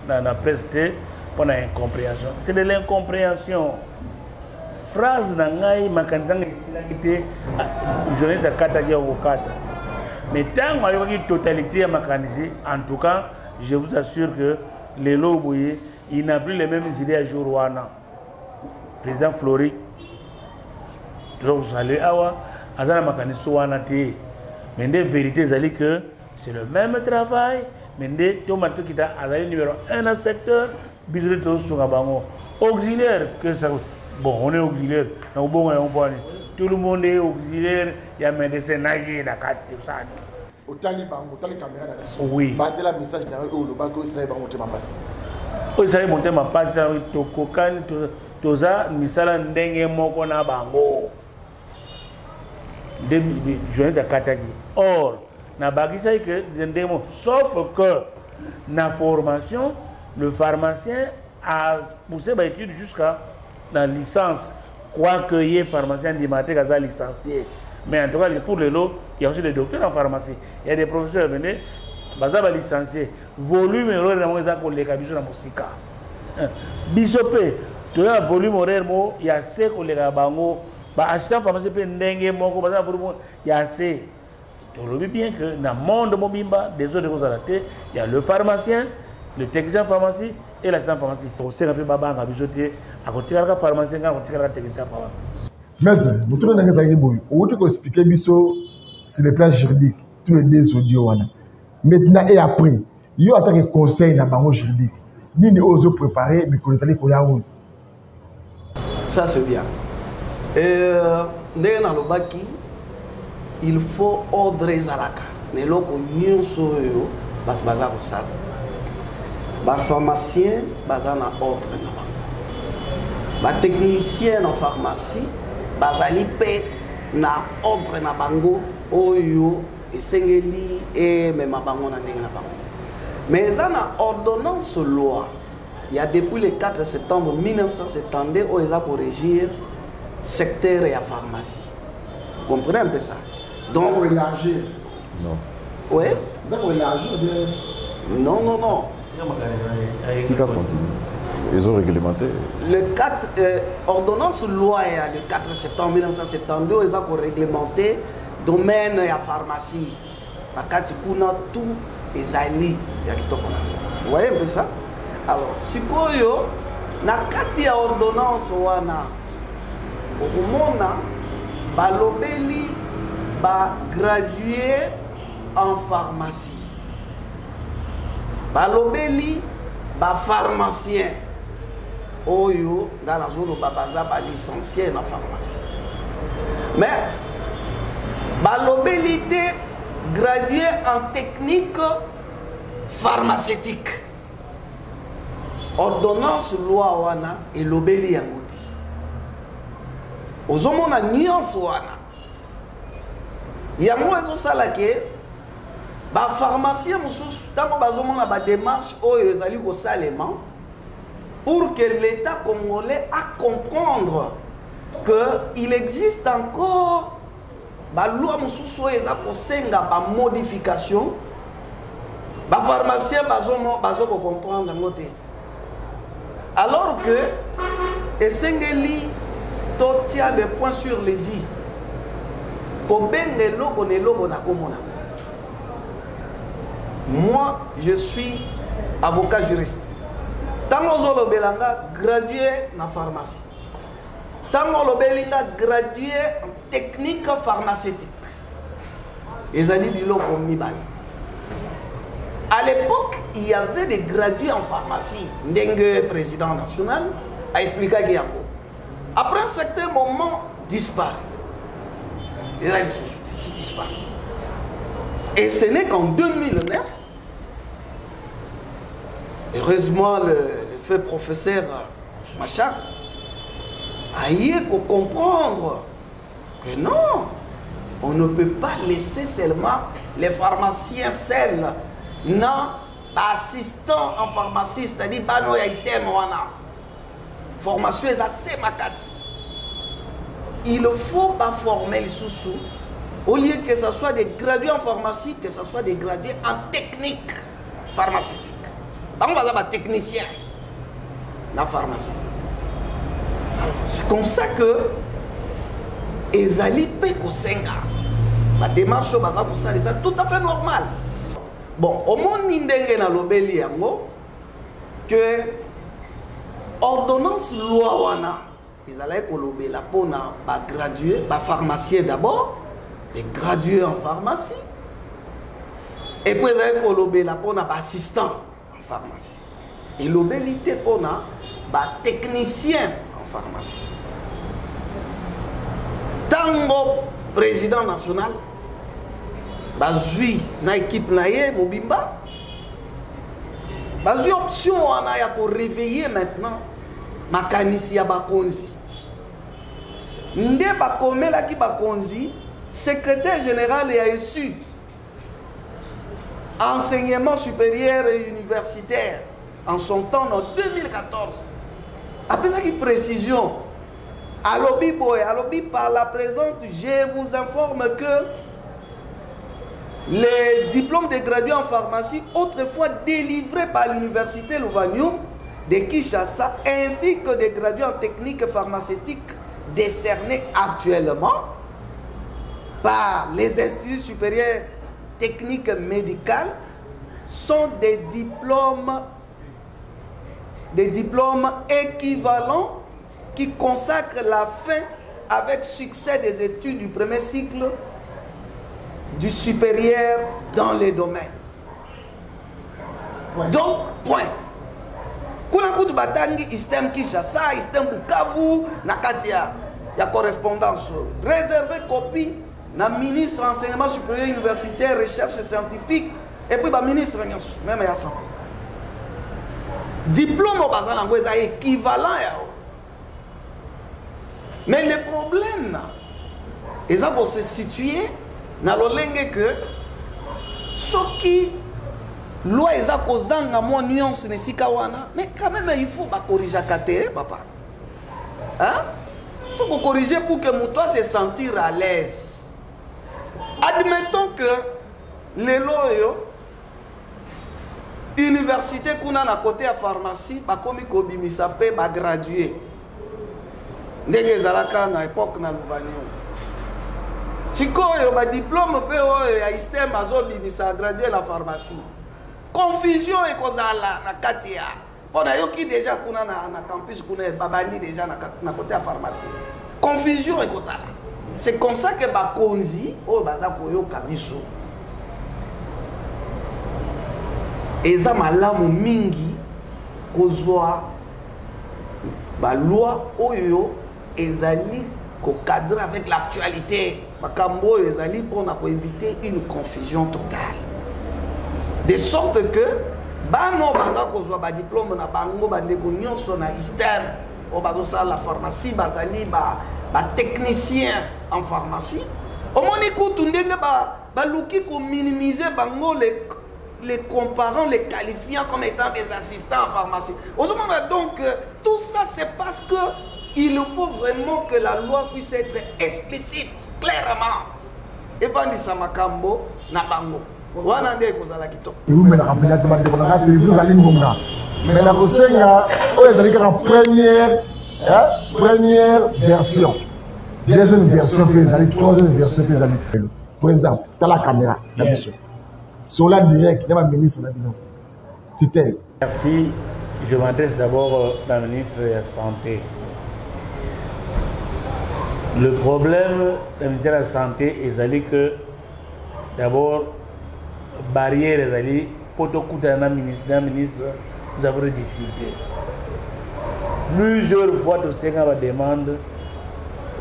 dans la presse pour l'incompréhension. C'est de l'incompréhension. Phrase nangai makandanga isilangite journaliste katagi okata. Mais tant que la totalité est mécanisée, en tout cas, je vous assure que les loboyés, il n'a plus les mêmes idées à jour wana. Président Flori, vous allez avoir azana makaniso wana te. Mais la vérité c'est que c'est le même travail. Mais tout le qui a azali numéro 1 dans le secteur, bisous tous sur la bango. Auxiliaire que ça. Bon, on est auxiliaire. Tout le monde est auxiliaire. Il y a médecin naïe dans 4 ça. Otali bango, otali caméra dans oui. Badela message dans le bago Israël bango te ma passe. Israël monter ma passe dans to kokan toza misala ndenge moko na bango. De journée de Katagi. Or, na bagisa que ndemo sauf que na formation le pharmacien a poussé ba étude jusqu'à la licence, quoique il y ait pharmacien dimaté qui a licencié. Mais en tout cas, pour les lots, il y a aussi des docteurs en pharmacie. Il y a des professeurs venus, ils licenciés. Volume horaire, ils les cabines dans la musique. Bisopé, tu as volume horaire, il y a assez que les bango, assistant pharmacien, il y a assez. Tu sais bien que dans le monde mobimba, des autres choses à la tête, il y a le pharmacien, le technicien en pharmacie et l'assistant pharmacie. On sait que baba a bisoté à côté de la pharmacien, à côté de la technicien en pharmacie. Maître, vous trouvez que vous avez expliqué sur le plan juridique, tous les deux audios. Maintenant et après, il y a un conseil dans le juridique. Ni ne osent préparer, mais qu'on allait couler à où. Ça c'est bien. Dans le baki, il faut ordre Zalaka. Mais là, on y a un soyo, bazar au sable. Les pharmaciens, bazar na ordre. Les techniciens en pharmacie, bazali pe na ordre na bango oyo esengeli et même bango na ndenge na bango. Mais ça na ordonnance loi. Il y a depuis le 4 septembre 1972 où ils ont pour régir secteur et la pharmacie. Vous comprenez un peu ça? Donc pour élargir. Non. Oui. Ça pour élargir. Non, non, non. Ils ont réglementé. Le 4 ordonnance loi le 4 septembre 1972 ils ont réglementé domaine et la pharmacie. La katikuna tout les ali ya kitokona. Vous voyez un peu ça? Alors, sikoyo na kati ya ordonnance wana okomona balobeli ba gradué en pharmacie. Balobeli ba pharmacien. Oyo dans la zone babaza ba licencié en pharmacie. Mais balobelité gradué en technique pharmaceutique. Ordonnance loi wana et lobeli yangoti. Ozomona nuance wana. Yango ezo sala ke ba pharmacien mususu tango bazomona ba démarche oyo ezali ko salema pour que l'État congolais a comprendre qu'il existe encore la loi mususu eza kosenga ba modification ba pharmacien bazo ko comprendre ngote. Alors que esengeli totia le point sur les i kobenge logo ne logo na komona. Moi je suis avocat juriste. Tango zolobelanga gradué na pharmacie. Tango lobelinga gradué en technique pharmaceutique. Ezali biloko mibale. À l'époque, il y avait des gradués en pharmacie. Ndenge, président national, a expliqué qu'il y a un après un certain moment, disparaît. Et là, il disparaît. Et ce n'est qu'en 2009, heureusement, le fait professeur Machin a eu qu'à comprendre que non, on ne peut pas laisser seulement les pharmaciens seuls, non, assistants en pharmacie, c'est-à-dire bano ya item wana. Formation est assez macasse. Il faut pas former les sous-sous. Au lieu que ce soit des gradués en pharmacie, que ce soit des gradués en technique pharmaceutique. On va avoir technicien. la pharmacie. C'est comme ça que ezali pe kosenga la démarche baza kosalisa tout à fait normal. Bon, omoni ndenge na lobeli yango que ordonnance loi wana ezalaki kolobela mpona bagradué bapharmacien d'abord des gradués en pharmacie et puis ezalaki kolobela mpona baassistant en pharmacie elobeli te mpona batechnicien en pharmacie. Tango président national bazui na équipe na ye mobimba bazui option wana ya ko réveiller maintenant makanisi ya bakonzi nde bakomelaki bakonzi secrétaire général ya ESU enseignement supérieur et universitaire en son temps en 2014 apesaki précision alobi boy alobi par la présente je vous informe que les diplômes de gradués en pharmacie autrefois délivrés par l'université Louvanium de Kinshasa ainsi que des gradués en technique pharmaceutique décernés actuellement par les instituts supérieurs techniques médicales sont des diplômes équivalents qui consacrent la fin avec succès des études du premier cycle du supérieur dans les domaines. Ouais. Donc, point. Kuna kutu batangi istem Kinshasa, istem Bukavu, nakatia ya correspondance. Réservé copie na ministre enseignement supérieur universitaire, recherche scientifique et puis ba ministre même ya santé. Diplôme au bazar nango eza équivalent ya. Mais le problème est pour se situer dans le lingue que ce qui loi est à cause de mon nuance mais quand même il faut corriger papa. Hein? Il faut corriger pour que mon toi se sentir à l'aise. Admettons que les lois université qu'on a à côté à pharmacie ba komi ko bimisa pe ba gradué. Ndenge zalaka na époque na Louvanium. Sikoyo ba diplôme pe oyo ya istem azobimisa gradué la pharmacie. Confusion ekozala na katia. Pona yoki déjà kuna na campus kuna babani déjà na côté à pharmacie. Confusion ekozala. C'est comme ça que ba konzi o baza koyoka biso. Eza malamu mingi kozwa ba loi oyo ezali ko cadre avec l'actualité. Makambo ezali pour éviter une confusion totale. De sorte que bano baza kozwa ba diplôme na bango ba ndeko nyonso na istem o bazo sala la pharmacie bazali ba technicien en pharmacie. Au moni kutu ndenge ba luki ko minimiser bango les comparant, les qualifiant comme étant des assistants en pharmacie. Donc, tout ça, c'est parce que il faut vraiment que la loi puisse être explicite, clairement. Et pas dit ça, Makambo, Nabango. Wana nde kozala kito. Mais la télévision zali ngonga. Mais la kosenga, o ezali ka première version. Deuxième version que ezali, troisième version que ezali. Par exemple, dans la caméra, la mission. Sur la direct, il y a un ministre de la Santé. Merci. Je m'adresse d'abord à la ministre de la Santé. Le problème du ministère de la Santé est que d'abord, barrière est pour tout le ministre, nous avons des difficultés. Plusieurs fois, tout ce qu'on demande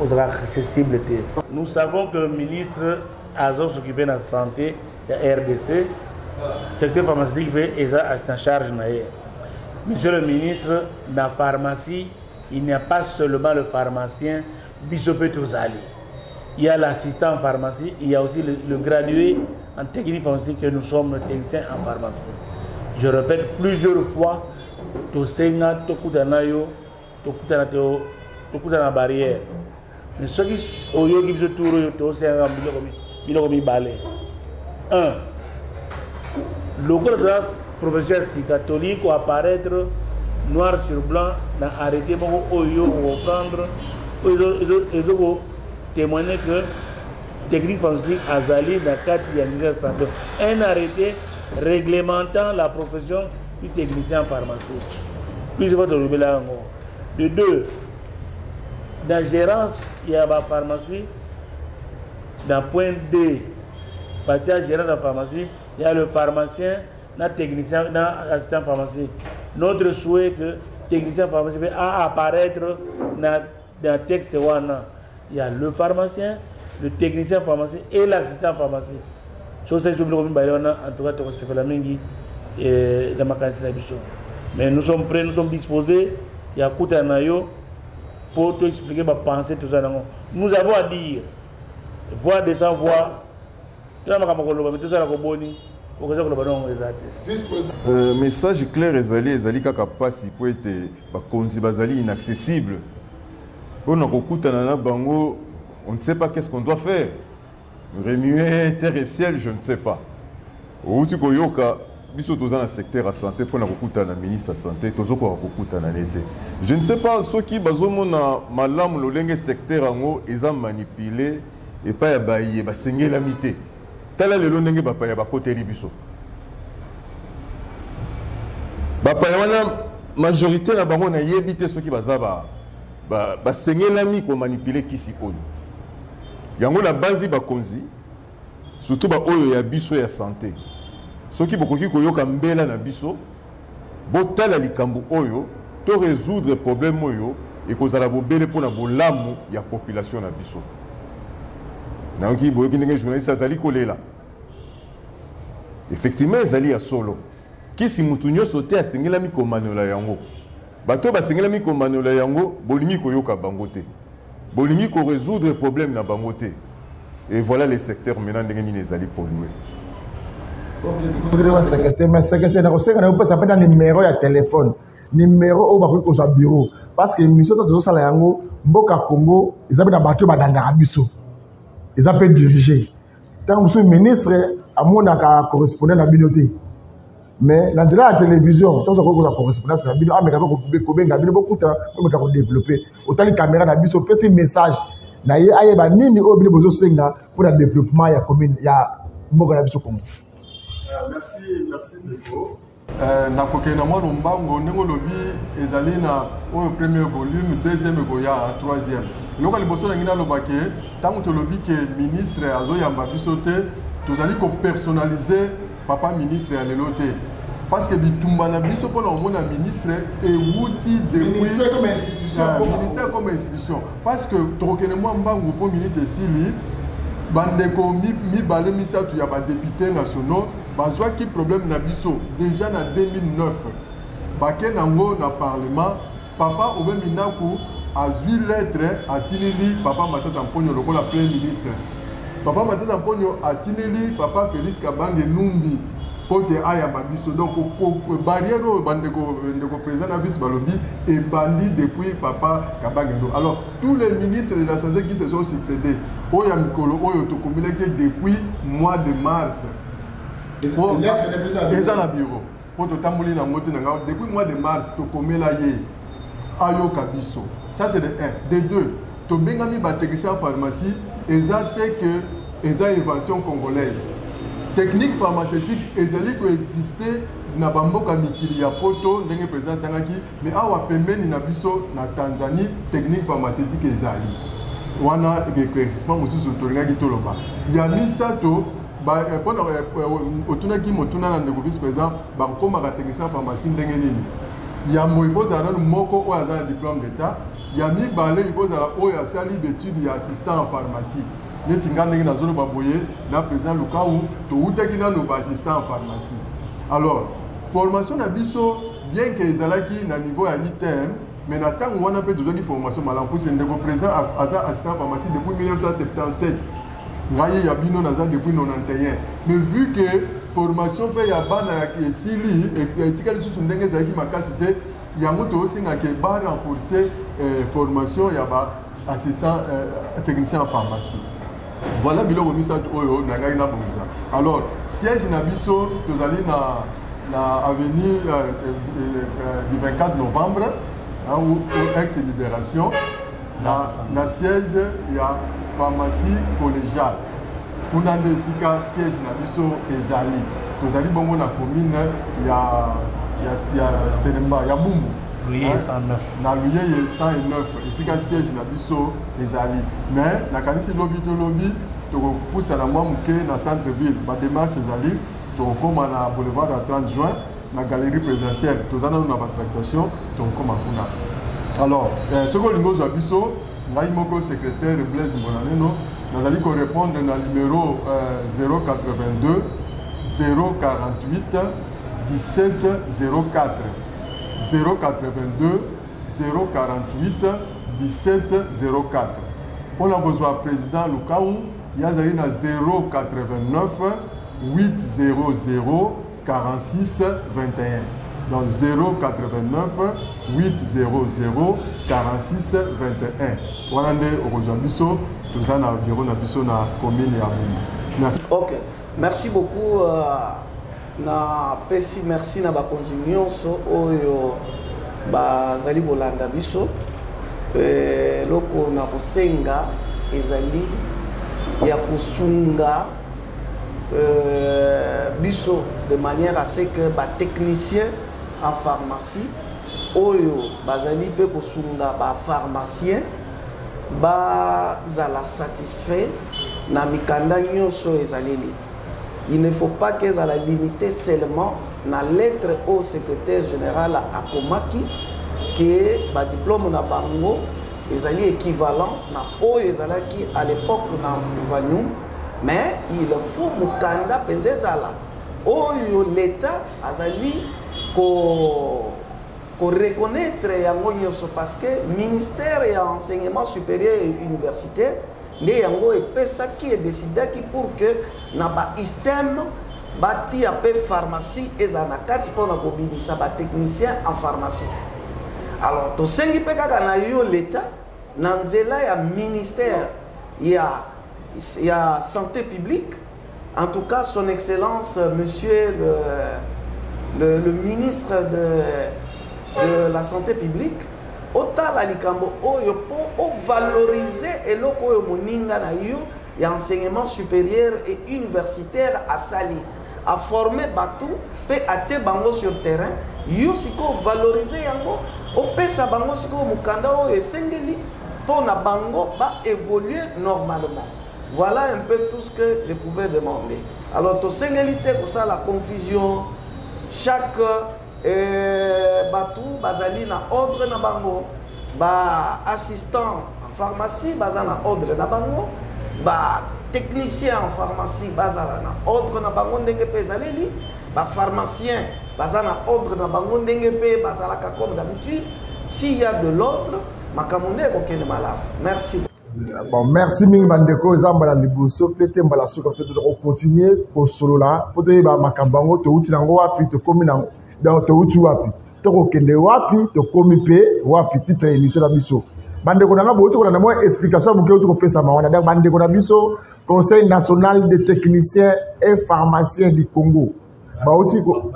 aux accessibilité. Nous savons que le ministre a s'occupé de la santé. La RDC, secteur pharmaceutique est en charge. Monsieur le ministre, dans la pharmacie, il n'y a pas seulement le pharmacien Bishopé Tozali. Il y a l'assistant en pharmacie, il y a aussi le gradué en technique pharmaceutique que nous sommes techniciens en pharmacie. Je répète plusieurs fois, Tosenga, Tokutanayo, Tokutana barrière. Mais ceux qui sont au tour, Tosenga, il a mis balai. 1. Le corps de la profession catholique va apparaître noir sur blanc na arrêté moko oyo on va prendre oyo témoigner que technique pharmaceutique azali na kati ya ministère de santé, un arrêté réglementant la profession du technicien en pharmacie. Puis je vais te remettre là encore. De deux, dans la gérance, il y a la pharmacie. Dans le point D, la gérance de la pharmacie, il y a le pharmacien, le technicien, l'assistant pharmacie. Notre souhait que le technicien pharmacie peut apparaître dans le texte. Il y a le pharmacien, le technicien pharmacie et l'assistant pharmacie. Sur ces publics, en tout cas, c'est fait la mingi dans ma qualité d'habitude. Mais nous sommes prêts, nous sommes disposés. Il y a un nayo pour te expliquer ma pensée, tout ça. Nous avons à dire, voix des sans voix. Message clair ezali kaka pasi pour être bakonzi bazali inaccessible. Pour nous kokutana na bango, on ne sait pas qu'est-ce qu'on doit faire. Remuer terre et ciel, je ne sais pas. Outi koyoka biso toza na secteur à santé pour na kokutana ministre de santé tozo ko kokutana nete. Je ne sais pas ceux qui bazomona malamu lolenge secteur ango eza manipulé et pas ya baye ba sengela mité. Tala lelo ndenge bapa ya bakoteli biso. Bapa ya wana majorité na bango na yebite ceux qui bazaba ba sengela mi ko manipuler kisi oyo. Yango na bazi bakonzi surtout ba oyo ya biso ya santé. Ceux qui bokoki koyoka mbela na biso botala likambo oyo to résoudre problème oyo et kozala bobele pona bolamu ya population na biso. Nanki boyoki ndenge journaliste azali kolela. Effectivement ezali ya solo. Kisi mutu nyonso te asengela mi komanola yango. Bato basengela mi komanola yango bolingi koyoka bango te. Bolingi ko résoudre problème na bango te. Et voilà les secteurs maintenant ndenge nini ezali pollué. Mais secrétaire, on sait qu'on a pas un numéro de téléphone. Numéro au bakoui au bureau. Parce que mission de Zosa Lango, Mboka Congo, ils avaient battu dans l'Arabiso. Ils avaient dirigé. Tant que je suis ministre, à mon correspondant à la communauté. Mais dans la télévision, tant que je correspondance à la communauté, mais quand beaucoup de temps, on a développé. Autant les caméras à biso, petit message. Na ye ayeba nini obili bozo senga pour le développement ya commune ya Mboka na biso Congo. Merci Nico. Nakoke na mwana mbango ndenge lobi ezali na au premier volume, deuxième goya, troisième. Loka liboso na ngina lobake tango to lobi ke ministre azo yamba biso te tozali ko personnaliser papa ministre ya lelo te. Parce que bitumba na biso pona omona ministre et wuti depuis ministère comme institution. Ministère comme institution. Parce que tokene mwa mbango pour ministre esili bandeko mi balé misatu ya ba député nationaux bazwa ki problème na biso déjà na 2009 baké nango na parlement papa obe minaku azwi lettre atinili papa Matata Mponyo lokola premier ministre papa Matata Mponyo atinili papa Félix Kabange Numbi pote aya mabiso donc barrière bandeko président na vice balobi et bandi depuis papa Kabange. Alors tous les ministres de la santé qui se sont succédés oya mikolo oyo tokomileke depuis mois de mars eza na bureau po totamboli na ngote na ngao depuis mois de mars tokomela ye ayoka biso. Ça c'est de 1. De 2, tobengami ba technicien en pharmacie eza te que eza invention congolaise. Technique pharmaceutique ezali ko exister na bamboka mikili ya poto ndenge président tangaki mais awa pembeni na biso na Tanzanie technique pharmaceutique ezali wana éclaircissement mosusu tolingaki toloba ya misato ba pona otunaki motuna na ndeko vice président ba komaka technicien pharmacie ndenge nini ya moifoza na moko o azana diplôme d'état ya mibale ikozala oyo asali d'étude ya assistant en pharmacie. Neti ngandenge na zolo baboye na président Lukaou to utaki na no assistant en pharmacie. Alors, formation na biso bien que ezalaki na niveau ya ITM, mais na tango wana pe tozaki formation malam pour ndeko président ata assistant en pharmacie depuis 1977. Ngai ya bino naza depuis 91. Mais vu que formation pe ya bana ya esili et tikali susu ndenge ezalaki makasi te yango to osinga ke ba renforcer formation ya ba assistant technicien en pharmacie. Voilà biloko misato oyo na ngai na bonza. Alors siège na biso tozali na avenue du 24 novembre ou ex-libération na siège ya pharmacie collégiale kuna nde esika siège na biso ezali tozali bongo na commune ya Selemba ya Bumbu Luyeye 109 na Luyeye 109 esika siège na biso ezali mais nakanisi lobi tokopusa na mwa moke na centre ville badémarche ezali tokokóma na boulevard ya 30 juin na galerie présidentielle toza nano na batractation tokokóma kuna. Alors soki olingi ozwa biso ngai moko secrétaire Blaise Mbonaneno nazali korépondre na numéro 082 048 17 04 082 048 17 04. Pour la besoin président Lukaou, il y a 089 800 46 21. Donc 089 800 46 21. Voilà au Bisso, tout ça dans le bureau de la commune. Merci. Ok, merci beaucoup. Na pesi merci na bakonzi nyonso oyo bazali bolanda biso loko na kosenga ezali ya kosunga biso de manière à ce que ba technicien en pharmacie oyo bazali pe kosunga ba pharmacien bazala satisfait na mikanda nyonso ezaleli. Il ne faut pas qu'elle soit limitée seulement na lettre au secrétaire général à Komaki que le diplôme na bango est équivalent na o ezalaki à l'époque na Vanyum, mais il faut mukanda penzezala oyo l'état azali ko reconnaître yango nyonso parce que ministère ya enseignement supérieur et universitaire nde yango epesaki edesidaki pour que na ba système bati ape pharmacie eza na kati mpona kobimisa batechnicien en pharmacie. Alors tosengi mpe kaka na yo l'état na nzela ya ministère ya santé publique, en tout cas son excellence monsieur le ministre de la santé publique otala likambo oyo po valoriser eloko oyo moninga na yo ya enseignement supérieur et universitaire à sali à former batou pe atie bango sur terrain yo siko valoriser yango opesa bango siko mukanda oyo esengeli po na bango ba évoluer normalement. Voilà un peu tout ce que je pouvais demander. Alors to sengeli te ko ça la confusion chaque batou bazali na ordre na bango ba assistant en pharmacie bazana ordre na bango ba technicien en pharmacie bazala na ordre na bango ndenge pe zaleli ba pharmacien bazana ordre na bango ndenge pe bazala comme d'habitude. S'il y a de l'ordre makamune kokene malamu. Merci. Bon, merci Ming Bandeko, Zambala Liboso, peut-être mbala sokote de continuer pour solo là, pour te ba makambango to uti nango wapi to komi nango donc to uti wapi to kokende wapi to komi pe wapi titre émission na biso. Bandeko nanga bo uti ko na mo explication bu ke uti ko pesa mawana donc bandeko na biso Conseil national des techniciens et pharmaciens du Congo. Ba uti ko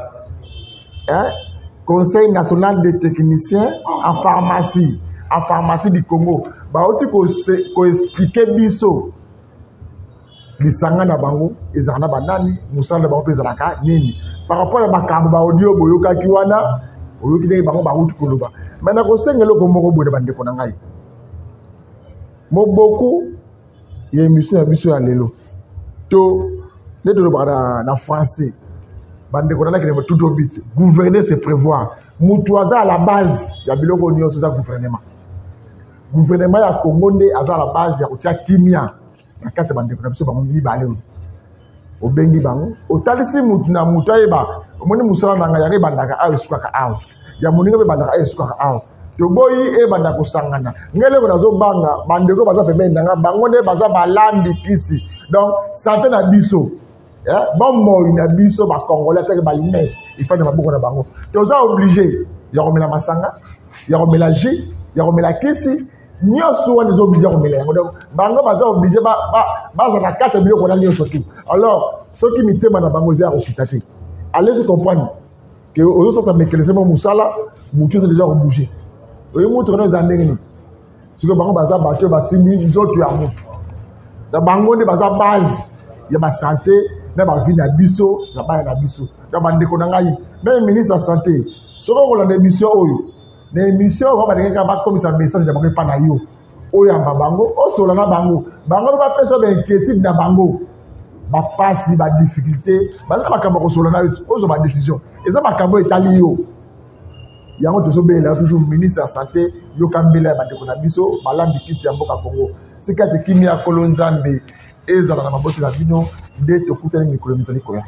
Conseil national des techniciens en pharmacie du Congo. Ba oti ko expliquer biso lisanga na bango ezana banani musala bango peza laka nini par rapport à makambo ba audio boyoka kiwana oyoki ndenge bango ba uti koloba maintenant ko sengelo ko moko boye bande ko na ngai mo beaucoup ya émission ya biso ya lelo to ne to ba na français bande ko na kene tout obit gouverner c'est prévoir mutuaza à la base ya biloko nyonso za gouvernement. Gouvernement ya Congo nde aza la base ya kotia kimia na kati bande ko na biso bango mibale o bengi bango o talisi mutu na mutu ayeba omoni musala na nga ya bandaka a esukaka out ya moninga be bandaka a esukaka out to boyi e bandaka kosangana ngele ko nazo banga bande ko baza pembe ndanga bango nde baza balambi kisi donc santé na biso bon moi na biso ba congolais teke ba image il faut de maboko na bango to za obligé ya komela masanga ya komela jus ya komela kisi nyonso wana les obligés komela yango donc bango baza obligé baza na kati biloko na nyonso tout alors ceux qui mitema na bango za kokita te allez comprendre que aux autres ça me laisse mon musala mutu c'est déjà bougé oui mutu dans andengni ce que bango baza bato ba simi ils ont tué amour da bango ne baza base ya ba santé na ba vie na biso na ba na biso da ba ndeko na ngai même ministre de santé soko ko la émission oyo na émission ba ndeka ba comme ça message da bango pa na yo oyo amba bango o sola na bango bango ba pesa ba inquiétude na bango ba passe ba difficulté ba za ba kamba ko sola na yo ozo ba décision et ça ba kamba etali yo yango tozobela toujours ministre de la santé yokambela bandeko na biso malambi kisi ya mboka Congo tikati kimia kolonzambe ezala na maboti na bino nde tokutani mikolo mizali koya